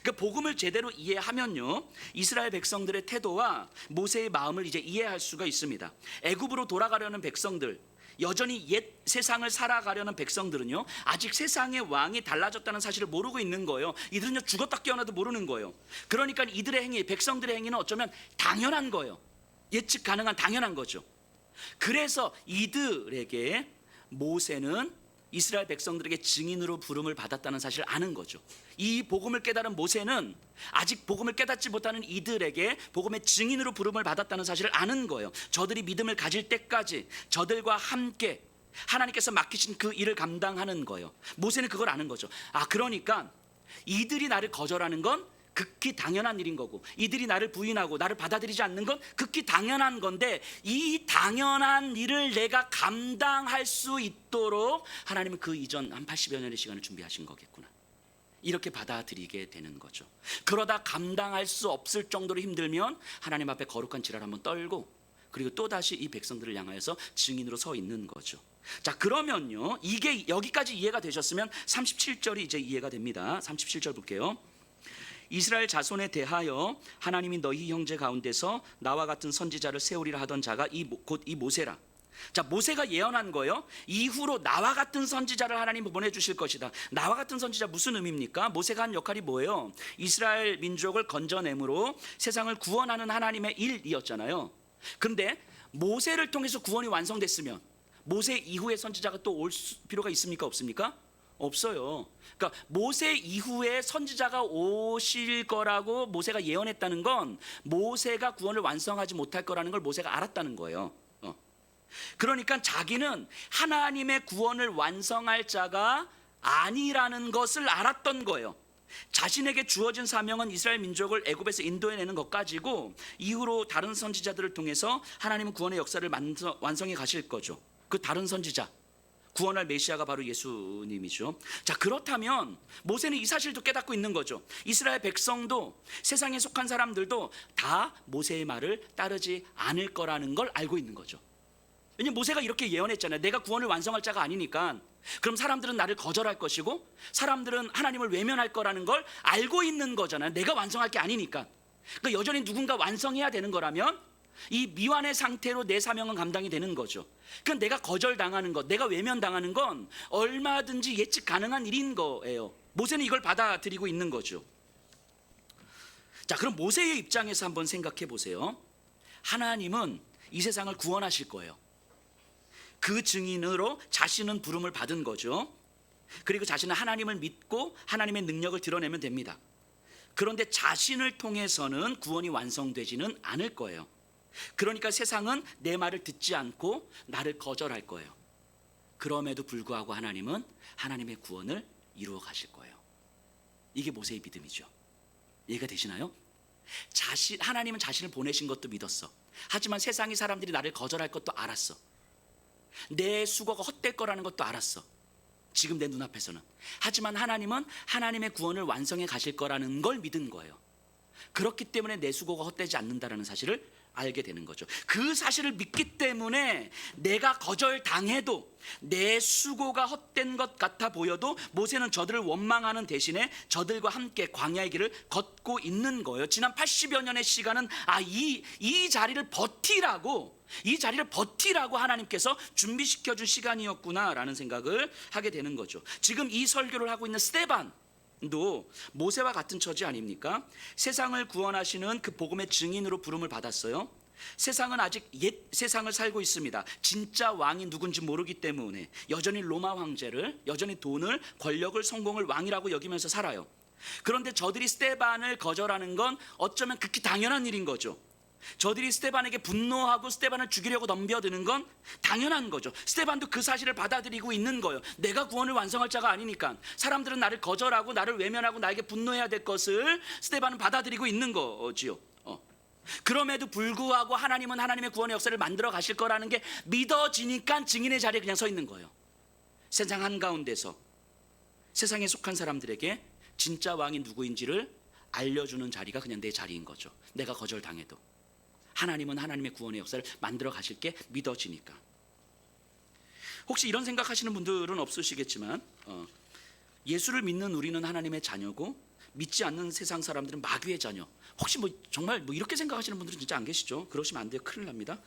그 복음을 제대로 이해하면요, 이스라엘 백성들의 태도와 모세의 마음을 이제 이해할 수가 있습니다. 애굽으로 돌아가려는 백성들, 여전히 옛 세상을 살아가려는 백성들은요, 아직 세상의 왕이 달라졌다는 사실을 모르고 있는 거예요. 이들은요, 죽었다 깨어나도 모르는 거예요. 그러니까 이들의 행위, 백성들의 행위는 어쩌면 당연한 거예요. 예측 가능한 당연한 거죠. 그래서 이들에게 모세는 이스라엘 백성들에게 증인으로 부름을 받았다는 사실을 아는 거죠. 이 복음을 깨달은 모세는 아직 복음을 깨닫지 못하는 이들에게 복음의 증인으로 부름을 받았다는 사실을 아는 거예요. 저들이 믿음을 가질 때까지 저들과 함께 하나님께서 맡기신 그 일을 감당하는 거예요. 모세는 그걸 아는 거죠. 그러니까 이들이 나를 거절하는 건 극히 당연한 일인 거고, 이들이 나를 부인하고 나를 받아들이지 않는 건 극히 당연한 건데, 이 당연한 일을 내가 감당할 수 있도록 하나님은 그 이전 한 80여 년의 시간을 준비하신 거겠구나, 이렇게 받아들이게 되는 거죠. 그러다 감당할 수 없을 정도로 힘들면 하나님 앞에 거룩한 지랄 한번 떨고, 그리고 또다시 이 백성들을 향하여서 증인으로 서 있는 거죠. 자, 그러면요, 이게 여기까지 이해가 되셨으면 37절이 이제 이해가 됩니다. 37절 볼게요. 이스라엘 자손에 대하여 하나님이 너희 형제 가운데서 나와 같은 선지자를 세우리라 하던 자가 곧 이 모세라. 자, 모세가 예언한 거예요. 이후로 나와 같은 선지자를 하나님이 보내주실 것이다. 나와 같은 선지자 무슨 의미입니까? 모세가 한 역할이 뭐예요? 이스라엘 민족을 건져내므로 세상을 구원하는 하나님의 일이었잖아요. 그런데 모세를 통해서 구원이 완성됐으면 모세 이후의 선지자가 또 올 필요가 있습니까? 없습니까? 없어요. 그러니까 모세 이후에 선지자가 오실 거라고 모세가 예언했다는 건 모세가 구원을 완성하지 못할 거라는 걸 모세가 알았다는 거예요. 그러니까 자기는 하나님의 구원을 완성할 자가 아니라는 것을 알았던 거예요. 자신에게 주어진 사명은 이스라엘 민족을 애굽에서 인도해내는 것까지고, 이후로 다른 선지자들을 통해서 하나님은 구원의 역사를 완성해 가실 거죠. 그 다른 선지자, 구원할 메시아가 바로 예수님이죠. 자, 그렇다면 모세는 이 사실도 깨닫고 있는 거죠. 이스라엘 백성도, 세상에 속한 사람들도 다 모세의 말을 따르지 않을 거라는 걸 알고 있는 거죠. 왜냐면 모세가 이렇게 예언했잖아요. 내가 구원을 완성할 자가 아니니까 그럼 사람들은 나를 거절할 것이고 사람들은 하나님을 외면할 거라는 걸 알고 있는 거잖아요. 내가 완성할 게 아니니까. 그러니까 여전히 누군가 완성해야 되는 거라면 이 미완의 상태로 내 사명은 감당이 되는 거죠. 그럼 내가 거절당하는 것, 내가 외면당하는 건 얼마든지 예측 가능한 일인 거예요. 모세는 이걸 받아들이고 있는 거죠. 자, 그럼 모세의 입장에서 한번 생각해 보세요. 하나님은 이 세상을 구원하실 거예요. 그 증인으로 자신은 부름을 받은 거죠. 그리고 자신은 하나님을 믿고 하나님의 능력을 드러내면 됩니다. 그런데 자신을 통해서는 구원이 완성되지는 않을 거예요. 그러니까 세상은 내 말을 듣지 않고 나를 거절할 거예요. 그럼에도 불구하고 하나님은 하나님의 구원을 이루어 가실 거예요. 이게 모세의 믿음이죠. 이해가 되시나요? 하나님은 자신을 보내신 것도 믿었어. 하지만 세상의 사람들이 나를 거절할 것도 알았어. 내 수고가 헛될 거라는 것도 알았어. 지금 내 눈앞에서는. 하지만 하나님은 하나님의 구원을 완성해 가실 거라는 걸 믿은 거예요. 그렇기 때문에 내 수고가 헛되지 않는다는 사실을 알게 되는 거죠. 그 사실을 믿기 때문에 내가 거절당해도 내 수고가 헛된 것 같아 보여도 모세는 저들을 원망하는 대신에 저들과 함께 광야의 길을 걷고 있는 거예요. 지난 80여 년의 시간은 이 자리를 버티라고 하나님께서 준비시켜 준 시간이었구나라는 생각을 하게 되는 거죠. 지금 이 설교를 하고 있는 스데반도 모세와 같은 처지 아닙니까? 세상을 구원하시는 그 복음의 증인으로 부름을 받았어요. 세상은 아직 옛 세상을 살고 있습니다. 진짜 왕이 누군지 모르기 때문에 여전히 로마 황제를, 여전히 돈을, 권력을, 성공을 왕이라고 여기면서 살아요. 그런데 저들이 스데반을 거절하는 건 어쩌면 극히 당연한 일인 거죠. 저들이 스데반에게 분노하고 스데반을 죽이려고 덤벼드는 건 당연한 거죠. 스데반도 그 사실을 받아들이고 있는 거예요. 내가 구원을 완성할 자가 아니니까 사람들은 나를 거절하고 나를 외면하고 나에게 분노해야 될 것을 스데반은 받아들이고 있는 거지요. 그럼에도 불구하고 하나님은 하나님의 구원의 역사를 만들어 가실 거라는 게 믿어지니까 증인의 자리에 그냥 서 있는 거예요. 세상 한가운데서 세상에 속한 사람들에게 진짜 왕이 누구인지를 알려주는 자리가 그냥 내 자리인 거죠. 내가 거절당해도 하나님은 하나님의 구원의 역사를 만들어 가실 게 믿어지니까. 혹시 이런 생각하시는 분들은 없으시겠지만 예수를 믿는 우리는 하나님의 자녀고 믿지 않는 세상 사람들은 마귀의 자녀. 혹시 정말 이렇게 생각하시는 분들은 진짜 안 계시죠? 그러시면 안 돼요. 큰일 납니다.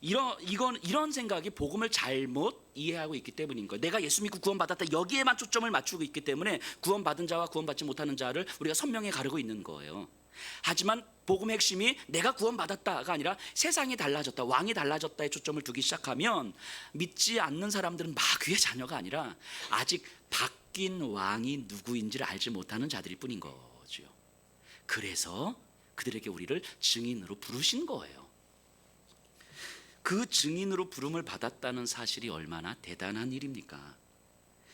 이런 생각이 복음을 잘못 이해하고 있기 때문인 거예요. 내가 예수 믿고 구원받았다, 여기에만 초점을 맞추고 있기 때문에 구원받은 자와 구원받지 못하는 자를 우리가 선명히 가르고 있는 거예요. 하지만 복음의 핵심이 내가 구원받았다가 아니라 세상이 달라졌다, 왕이 달라졌다에 초점을 두기 시작하면 믿지 않는 사람들은 마귀의 자녀가 아니라 아직 바뀐 왕이 누구인지를 알지 못하는 자들일 뿐인 거죠. 그래서 그들에게 우리를 증인으로 부르신 거예요. 그 증인으로 부름을 받았다는 사실이 얼마나 대단한 일입니까?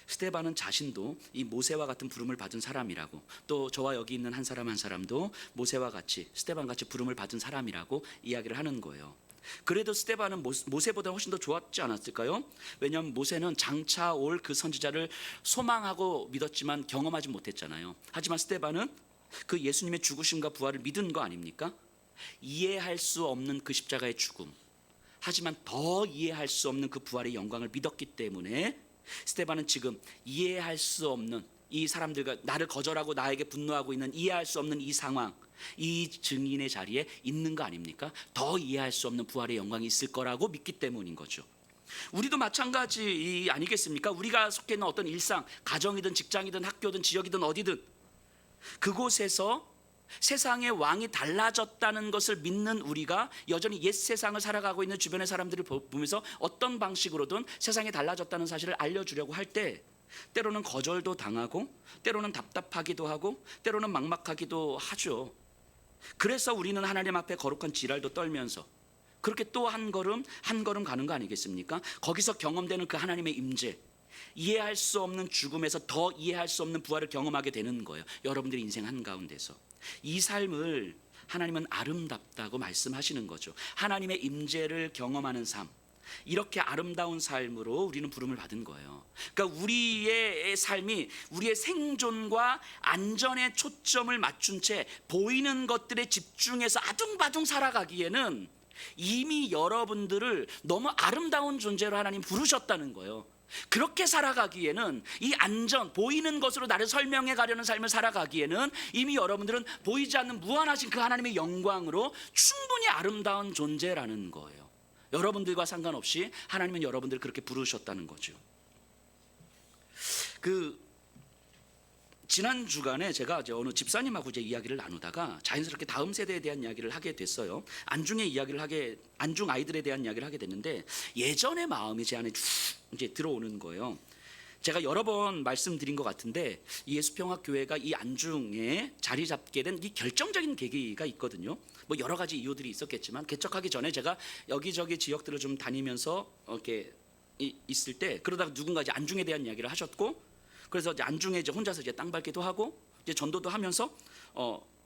스데반은 자신도 이 모세와 같은 부름을 받은 사람이라고, 또 저와 여기 있는 한 사람 한 사람도 모세와 같이 스데반 같이 부름을 받은 사람이라고 이야기를 하는 거예요. 그래도 스데반은 모세보다 훨씬 더 좋았지 않았을까요? 왜냐하면 모세는 장차 올 그 선지자를 소망하고 믿었지만 경험하지 못했잖아요. 하지만 스데반은 그 예수님의 죽으심과 부활을 믿은 거 아닙니까? 이해할 수 없는 그 십자가의 죽음, 하지만 더 이해할 수 없는 그 부활의 영광을 믿었기 때문에 스데반은 지금 이해할 수 없는 이 사람들과 나를 거절하고 나에게 분노하고 있는 이해할 수 없는 이 상황, 이 증인의 자리에 있는 거 아닙니까? 더 이해할 수 없는 부활의 영광이 있을 거라고 믿기 때문인 거죠. 우리도 마찬가지 아니겠습니까? 우리가 속해 있는 어떤 일상, 가정이든 직장이든 학교든 지역이든 어디든 그곳에서 세상의 왕이 달라졌다는 것을 믿는 우리가 여전히 옛 세상을 살아가고 있는 주변의 사람들을 보면서 어떤 방식으로든 세상이 달라졌다는 사실을 알려주려고 할 때 때로는 거절도 당하고 때로는 답답하기도 하고 때로는 막막하기도 하죠. 그래서 우리는 하나님 앞에 거룩한 지랄도 떨면서 그렇게 또 한 걸음 한 걸음 가는 거 아니겠습니까? 거기서 경험되는 그 하나님의 임재, 이해할 수 없는 죽음에서 더 이해할 수 없는 부활을 경험하게 되는 거예요. 여러분들의 인생 한가운데서 이 삶을 하나님은 아름답다고 말씀하시는 거죠. 하나님의 임재를 경험하는 삶, 이렇게 아름다운 삶으로 우리는 부름을 받은 거예요. 그러니까 우리의 삶이 우리의 생존과 안전에 초점을 맞춘 채 보이는 것들에 집중해서 아둥바둥 살아가기에는 이미 여러분들을 너무 아름다운 존재로 하나님 부르셨다는 거예요. 그렇게 살아가기에는 이 안전, 보이는 것으로 나를 설명해 가려는 삶을 살아가기에는 이미 여러분들은 보이지 않는 무한하신 그 하나님의 영광으로 충분히 아름다운 존재라는 거예요. 여러분들과 상관없이 하나님은 여러분들을 그렇게 부르셨다는 거죠. 지난 주간에 제가 어느 집사님하고 이야기를 나누다가 자연스럽게 다음 세대에 대한 이야기를 하게 됐어요. 안중 아이들에 대한 이야기를 하게 됐는데 예전의 마음이 제 안에 쭉 이제 들어오는 거예요. 제가 여러 번 말씀드린 것 같은데 예수평화교회가 이 안중에 자리 잡게 된 이 결정적인 계기가 있거든요. 여러 가지 이유들이 있었겠지만 개척하기 전에 제가 여기저기 지역들을 좀 다니면서 이렇게 있을 때 그러다가 누군가 이제 안중에 대한 이야기를 하셨고, 그래서 이제 안중에 혼자서 땅 밟기도 하고 이제 전도도 하면서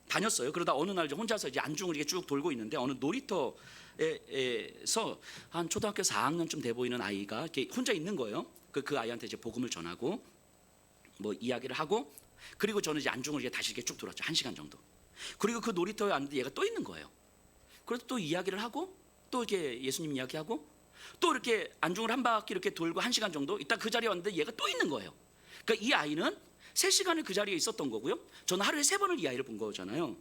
다녔어요. 그러다 어느 날 혼자서 이제 안중을 이렇게 쭉 돌고 있는데 어느 놀이터에서 한 초등학교 4학년쯤 돼 보이는 아이가 이렇게 혼자 있는 거예요. 그 아이한테 이제 복음을 전하고 이야기를 하고, 그리고 저는 이제 안중을 이제 다시 이렇게 쭉 돌았죠. 1시간 정도. 그리고 그 놀이터에 왔는데 얘가 또 있는 거예요. 그래서 또 이야기를 하고 또 이렇게 예수님 이야기하고 또 이렇게 안중을 한 바퀴 이렇게 돌고 1시간 정도 있다 그 자리에 왔는데 얘가 또 있는 거예요. 그러니까 이 아이는 3시간을 그 자리에 있었던 거고요. 저는 하루에 3번을 이 아이를 본 거잖아요.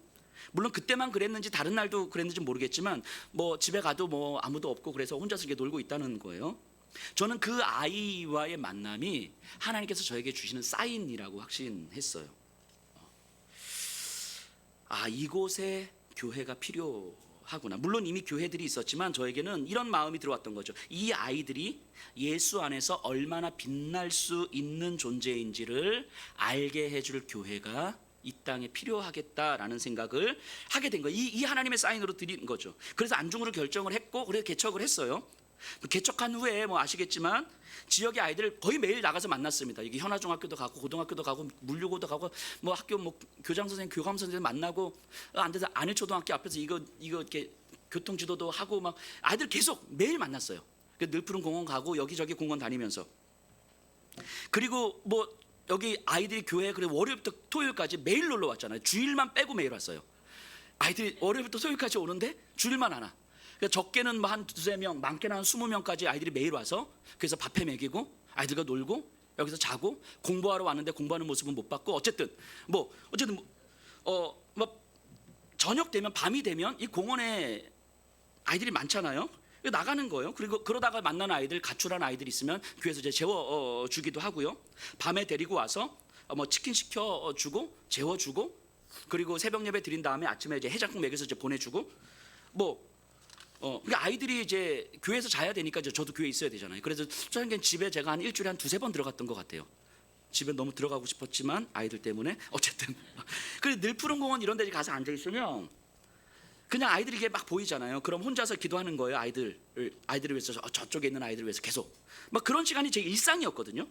물론 그때만 그랬는지 다른 날도 그랬는지 모르겠지만 집에 가도 아무도 없고 그래서 혼자서 이렇게 놀고 있다는 거예요. 저는 그 아이와의 만남이 하나님께서 저에게 주시는 사인이라고 확신했어요. 이곳에 교회가 필요하구나. 물론 이미 교회들이 있었지만 저에게는 이런 마음이 들어왔던 거죠. 이 아이들이 예수 안에서 얼마나 빛날 수 있는 존재인지를 알게 해줄 교회가 이 땅에 필요하겠다라는 생각을 하게 된 거예요. 이 하나님의 사인으로 드린 거죠. 그래서 안중으로 결정을 했고 그래서 개척을 했어요. 개척한 후에 뭐 아시겠지만 지역의 아이들 거의 매일 나가서 만났습니다. 여기 현아중학교도 가고 고등학교도 가고 물류고도 가고 뭐 학교 뭐 교장 선생님, 교감 선생님 만나고 안 돼서 안일초등학교 앞에서 이거 이렇게 교통지도도 하고 막 아이들 계속 매일 만났어요. 늘푸른 공원 가고 여기저기 공원 다니면서 그리고 뭐 여기 아이들이 교회 그래 월요일부터 토요일까지 매일 놀러 왔잖아요. 주일만 빼고 매일 왔어요. 아이들이 월요일부터 토요일까지 오는데 주일만 안 와. 그러니까 적게는 뭐 한 두세 명, 많게는 한 20명까지 아이들이 매일 와서 그래서 밥해 먹이고 아이들과 놀고 여기서 자고 공부하러 왔는데 공부하는 모습은 못 봤고 어쨌든 뭐 저녁 되면 밤이 되면 이 공원에 아이들이 많잖아요. 나가는 거예요. 그리고 그러다가 만나는 아이들, 가출한 아이들 있으면 교회에서 이제 재워 주기도 하고요. 밤에 데리고 와서 뭐 치킨 시켜 주고 재워 주고 그리고 새벽 예배 드린 다음에 아침에 이제 해장국 먹여서 이제 보내주고 그러니까 아이들이 이제 교회에서 자야 되니까 저도 교회에 있어야 되잖아요. 그래서 저는 집에 제가 한 일주일에 한 두세 번 들어갔던 것 같아요. 집에 너무 들어가고 싶었지만 아이들 때문에 어쨌든 그래서 늘푸른 공원 이런 데 가서 앉아 있으면 그냥 아이들이 이게 막 보이잖아요. 그럼 혼자서 기도하는 거예요. 아이들을 위해서 저쪽에 있는 아이들을 위해서 계속 막 그런 시간이 제 일상이었거든요.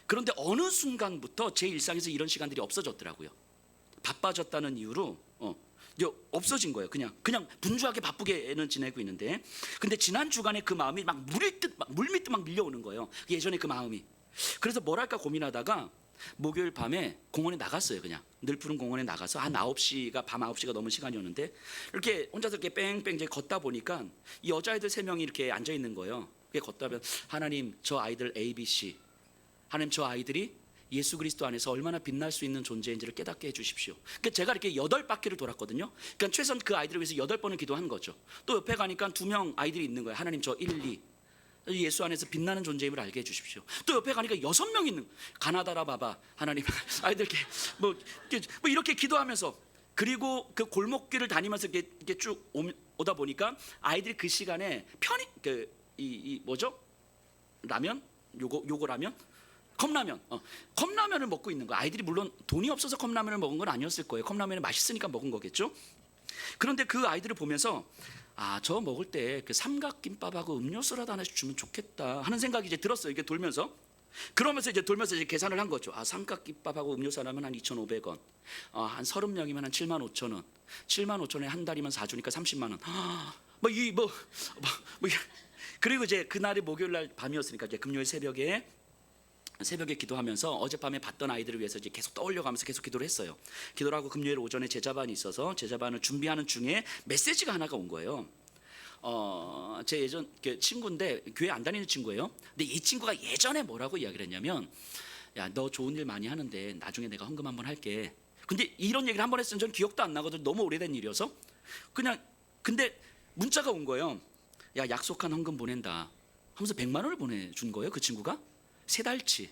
그런데 어느 순간부터 제 일상에서 이런 시간들이 없어졌더라고요. 바빠졌다는 이유로 없어진 거예요. 그냥 분주하게 바쁘게는 지내고 있는데 근데 지난 주간에 그 마음이 막 물밀듯 막 밀려오는 거예요. 예전에 그 마음이. 그래서 뭘 할까 고민하다가 목요일 밤에 공원에 나갔어요. 그냥 늘푸른 공원에 나가서 한 9시가 밤 9시가 넘은 시간이었는데 이렇게 혼자서 이렇게 뺑뺑 이제 걷다 보니까 이 여자아이들 3명이 이렇게 앉아 있는 거예요. 그게 걷다 보면 하나님 저 아이들 ABC 하나님 저 아이들이 예수 그리스도 안에서 얼마나 빛날 수 있는 존재인지를 깨닫게 해주십시오. 그러니까 제가 이렇게 8바퀴를 돌았거든요. 그러니까 최소한 그 아이들을 위해서 8번을 기도한 거죠. 또 옆에 가니까 2명 아이들이 있는 거예요. 하나님 저 1, 2 예수 안에서 빛나는 존재임을 알게 해주십시오. 또 옆에 가니까 6명 있는 가나다라 바바 하나님 아이들께 뭐 이렇게 기도하면서 그리고 그 골목길을 다니면서 이렇게 쭉 오다 보니까 아이들이 그 시간에 편히 이 뭐죠? 라면? 요거 라면? 컵라면, 컵라면을 먹고 있는 거예요. 아이들이 물론 돈이 없어서 컵라면을 먹은 건 아니었을 거예요. 컵라면이 맛있으니까 먹은 거겠죠. 그런데 그 아이들을 보면서 저 먹을 때 그 삼각김밥하고 음료수라도 하나씩 주면 좋겠다 하는 생각이 이제 들었어요. 이게 돌면서 그러면서 이제 계산을 한 거죠. 삼각김밥하고 음료수 하나면 한 2,500원, 한 30명이면 한 75,000원, 75,000원에 한 달이면 4주니까 30만 원. 그리고 이제 그날이 목요일 날 밤이었으니까 이제 금요일 새벽에 기도하면서 어젯밤에 봤던 아이들을 위해서 이제 계속 떠올려가면서 계속 기도를 했어요. 기도를 하고 금요일 오전에 제자반이 있어서 제자반을 준비하는 중에 메시지가 하나가 온 거예요. 제 예전 친구인데 교회 안 다니는 친구예요. 근데 이 친구가 예전에 뭐라고 이야기를 했냐면 야, 너 좋은 일 많이 하는데 나중에 내가 헌금 한번 할게. 근데 이런 얘기를 한번 했으면 저는 기억도 안 나거든. 너무 오래된 일이어서 근데 문자가 온 거예요. 야, 약속한 헌금 보낸다 하면서 100만 원을 보내준 거예요. 그 친구가 3달치.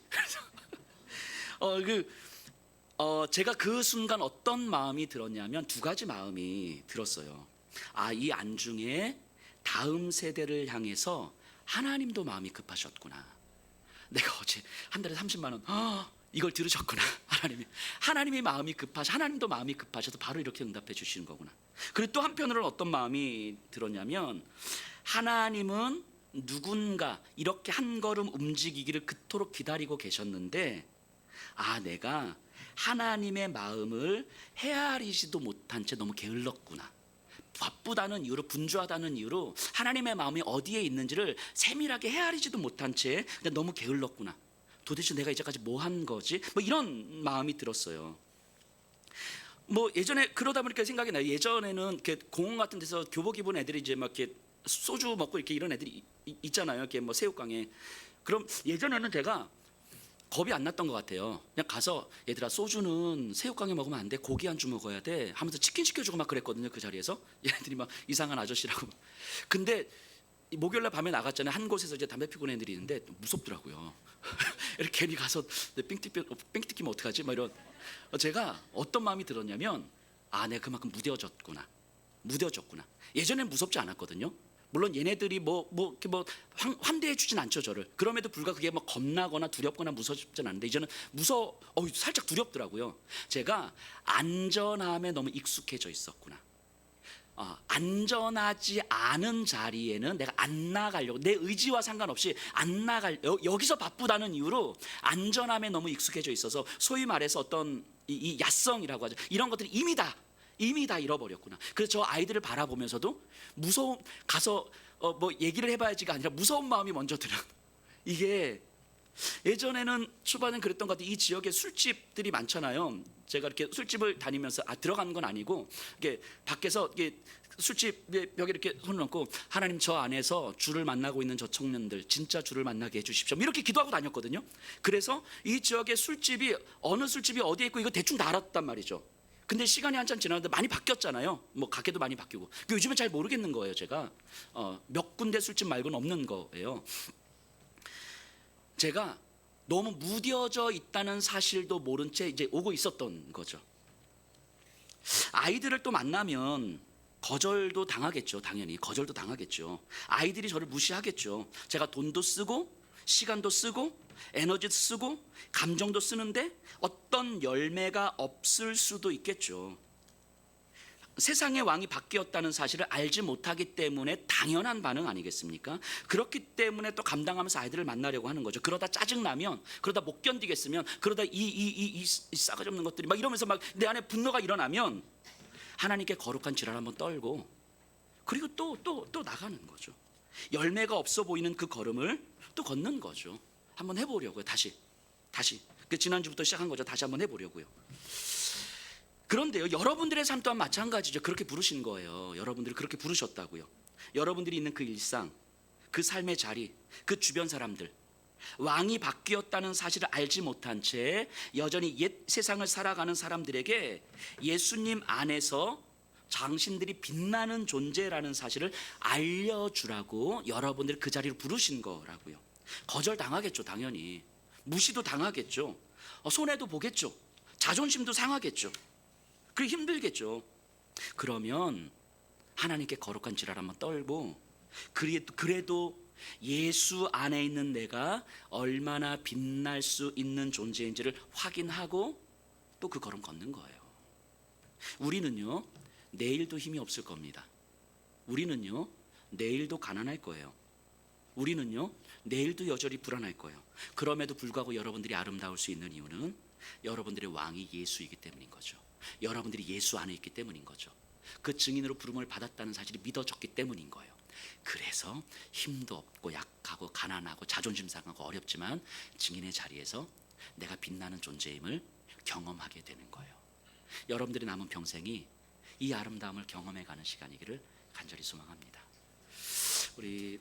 제가 그 순간 어떤 마음이 들었냐면 2가지 마음이 들었어요. 이 안중에 다음 세대를 향해서 하나님도 마음이 급하셨구나. 내가 어제 한 달에 30만 원 이걸 들으셨구나. 하나님이 마음이 하나님도 마음이 급하셔서 바로 이렇게 응답해 주시는 거구나. 그리고 또 한편으로는 어떤 마음이 들었냐면 하나님은 누군가 이렇게 한 걸음 움직이기를 그토록 기다리고 계셨는데 내가 하나님의 마음을 헤아리지도 못한 채 너무 게을렀구나. 바쁘다는 이유로 분주하다는 이유로 하나님의 마음이 어디에 있는지를 세밀하게 헤아리지도 못한 채 그냥 너무 게을렀구나. 도대체 내가 이제까지 뭐 한 거지? 이런 마음이 들었어요. 예전에 그러다 보니까 생각이 나요. 예전에는 이렇게 공원 같은 데서 교복 입은 애들이 이제 막 이렇게 소주 먹고 이렇게 이런 애들이 있잖아요. 이렇게 새우깡에. 그럼 예전에는 제가 겁이 안 났던 것 같아요. 그냥 가서 얘들아 소주는 새우깡에 먹으면 안 돼. 고기 안주 먹어야 돼. 하면서 치킨 시켜주고 막 그랬거든요. 그 자리에서 얘들이 막 이상한 아저씨라고. 근데 목요일날 밤에 나갔잖아요. 한 곳에서 이제 담배 피우는 애들이 있는데 무섭더라고요. 이렇게 괜히 가서 뺑 뜯기면 어떡하지? 막 이런. 제가 어떤 마음이 들었냐면 내가 그만큼 무뎌졌구나. 예전엔 무섭지 않았거든요. 물론 얘네들이 이렇게 환대해 주진 않죠 저를. 그럼에도 불구하고 그게 뭐 겁나거나 두렵거나 무섭진 않은데 이제는 살짝 두렵더라고요. 제가 안전함에 너무 익숙해져 있었구나. 안전하지 않은 자리에는 내가 안 나가려고, 내 의지와 상관없이 안 여기서 바쁘다는 이유로 안전함에 너무 익숙해져 있어서 소위 말해서 어떤 이 야성이라고 하죠. 이런 것들이 이미 다 잃어버렸구나. 그래서 저 아이들을 바라보면서도 가서 얘기를 해봐야지가 아니라 무서운 마음이 먼저 들어요. 이게 예전에는 초반엔 그랬던 것 같아요. 이 지역에 술집들이 많잖아요. 제가 이렇게 술집을 다니면서 들어가는 건 아니고 이게 밖에서 이게 술집에 벽에 이렇게 손을 얹고 하나님 저 안에서 주를 만나고 있는 저 청년들 진짜 주를 만나게 해주십시오. 이렇게 기도하고 다녔거든요. 그래서 이 지역의 술집이 어느 술집이 어디에 있고 이거 대충 다 알았단 말이죠. 근데 시간이 한참 지나는데 많이 바뀌었잖아요. 가게도 많이 바뀌고. 요즘은 잘 모르겠는 거예요. 제가 몇 군데 술집 말고는 없는 거예요. 제가 너무 무뎌져 있다는 사실도 모른 채 이제 오고 있었던 거죠. 아이들을 또 만나면 거절도 당하겠죠. 당연히 거절도 당하겠죠. 아이들이 저를 무시하겠죠. 제가 돈도 쓰고 시간도 쓰고 에너지도 쓰고 감정도 쓰는데 어떤 열매가 없을 수도 있겠죠. 세상의 왕이 바뀌었다는 사실을 알지 못하기 때문에 당연한 반응 아니겠습니까? 그렇기 때문에 또 감당하면서 아이들을 만나려고 하는 거죠. 그러다 짜증나면, 그러다 못 견디겠으면, 그러다 이 싸가지 없는 것들이 막 이러면서 막 내 안에 분노가 일어나면 하나님께 거룩한 지랄 한번 떨고 그리고 또 나가는 거죠. 열매가 없어 보이는 그 걸음을 또 걷는 거죠. 한번 해보려고요. 다시 그 지난주부터 시작한 거죠. 다시 한번 해보려고요. 그런데요, 여러분들의 삶 또한 마찬가지죠. 그렇게 부르신 거예요. 여러분들이 그렇게 부르셨다고요. 여러분들이 있는 그 일상, 그 삶의 자리, 그 주변 사람들, 왕이 바뀌었다는 사실을 알지 못한 채 여전히 옛 세상을 살아가는 사람들에게 예수님 안에서 당신들이 빛나는 존재라는 사실을 알려주라고 여러분들이 그 자리를 부르신 거라고요. 거절당하겠죠. 당연히 무시도 당하겠죠. 손해도 보겠죠. 자존심도 상하겠죠. 그리고 힘들겠죠. 그러면 하나님께 거룩한 지랄 한번 떨고 그래도 예수 안에 있는 내가 얼마나 빛날 수 있는 존재인지를 확인하고 또 그 걸음 걷는 거예요. 우리는요, 내일도 힘이 없을 겁니다. 우리는요, 내일도 가난할 거예요. 우리는요, 내일도 여전히 불안할 거예요. 그럼에도 불구하고 여러분들이 아름다울 수 있는 이유는 여러분들의 왕이 예수이기 때문인 거죠. 여러분들이 예수 안에 있기 때문인 거죠. 그 증인으로 부름을 받았다는 사실이 믿어졌기 때문인 거예요. 그래서 힘도 없고 약하고 가난하고 자존심 상하고 어렵지만 증인의 자리에서 내가 빛나는 존재임을 경험하게 되는 거예요. 여러분들이 남은 평생이 이 아름다움을 경험해가는 시간이기를 간절히 소망합니다. 우리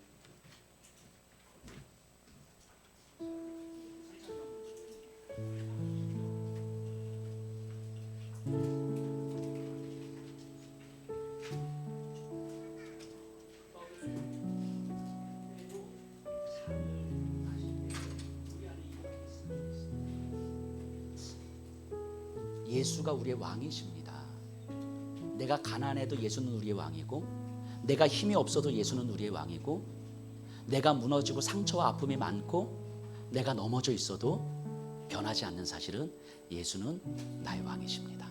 예수가 우리의 왕이십니다. 내가 가난해도 예수는 우리의 왕이고, 내가 힘이 없어도 예수는 우리의 왕이고, 내가 무너지고 상처와 아픔이 많고 내가 넘어져 있어도 변하지 않는 사실은 예수는 나의 왕이십니다.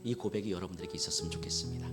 이 고백이 여러분들에게 있었으면 좋겠습니다.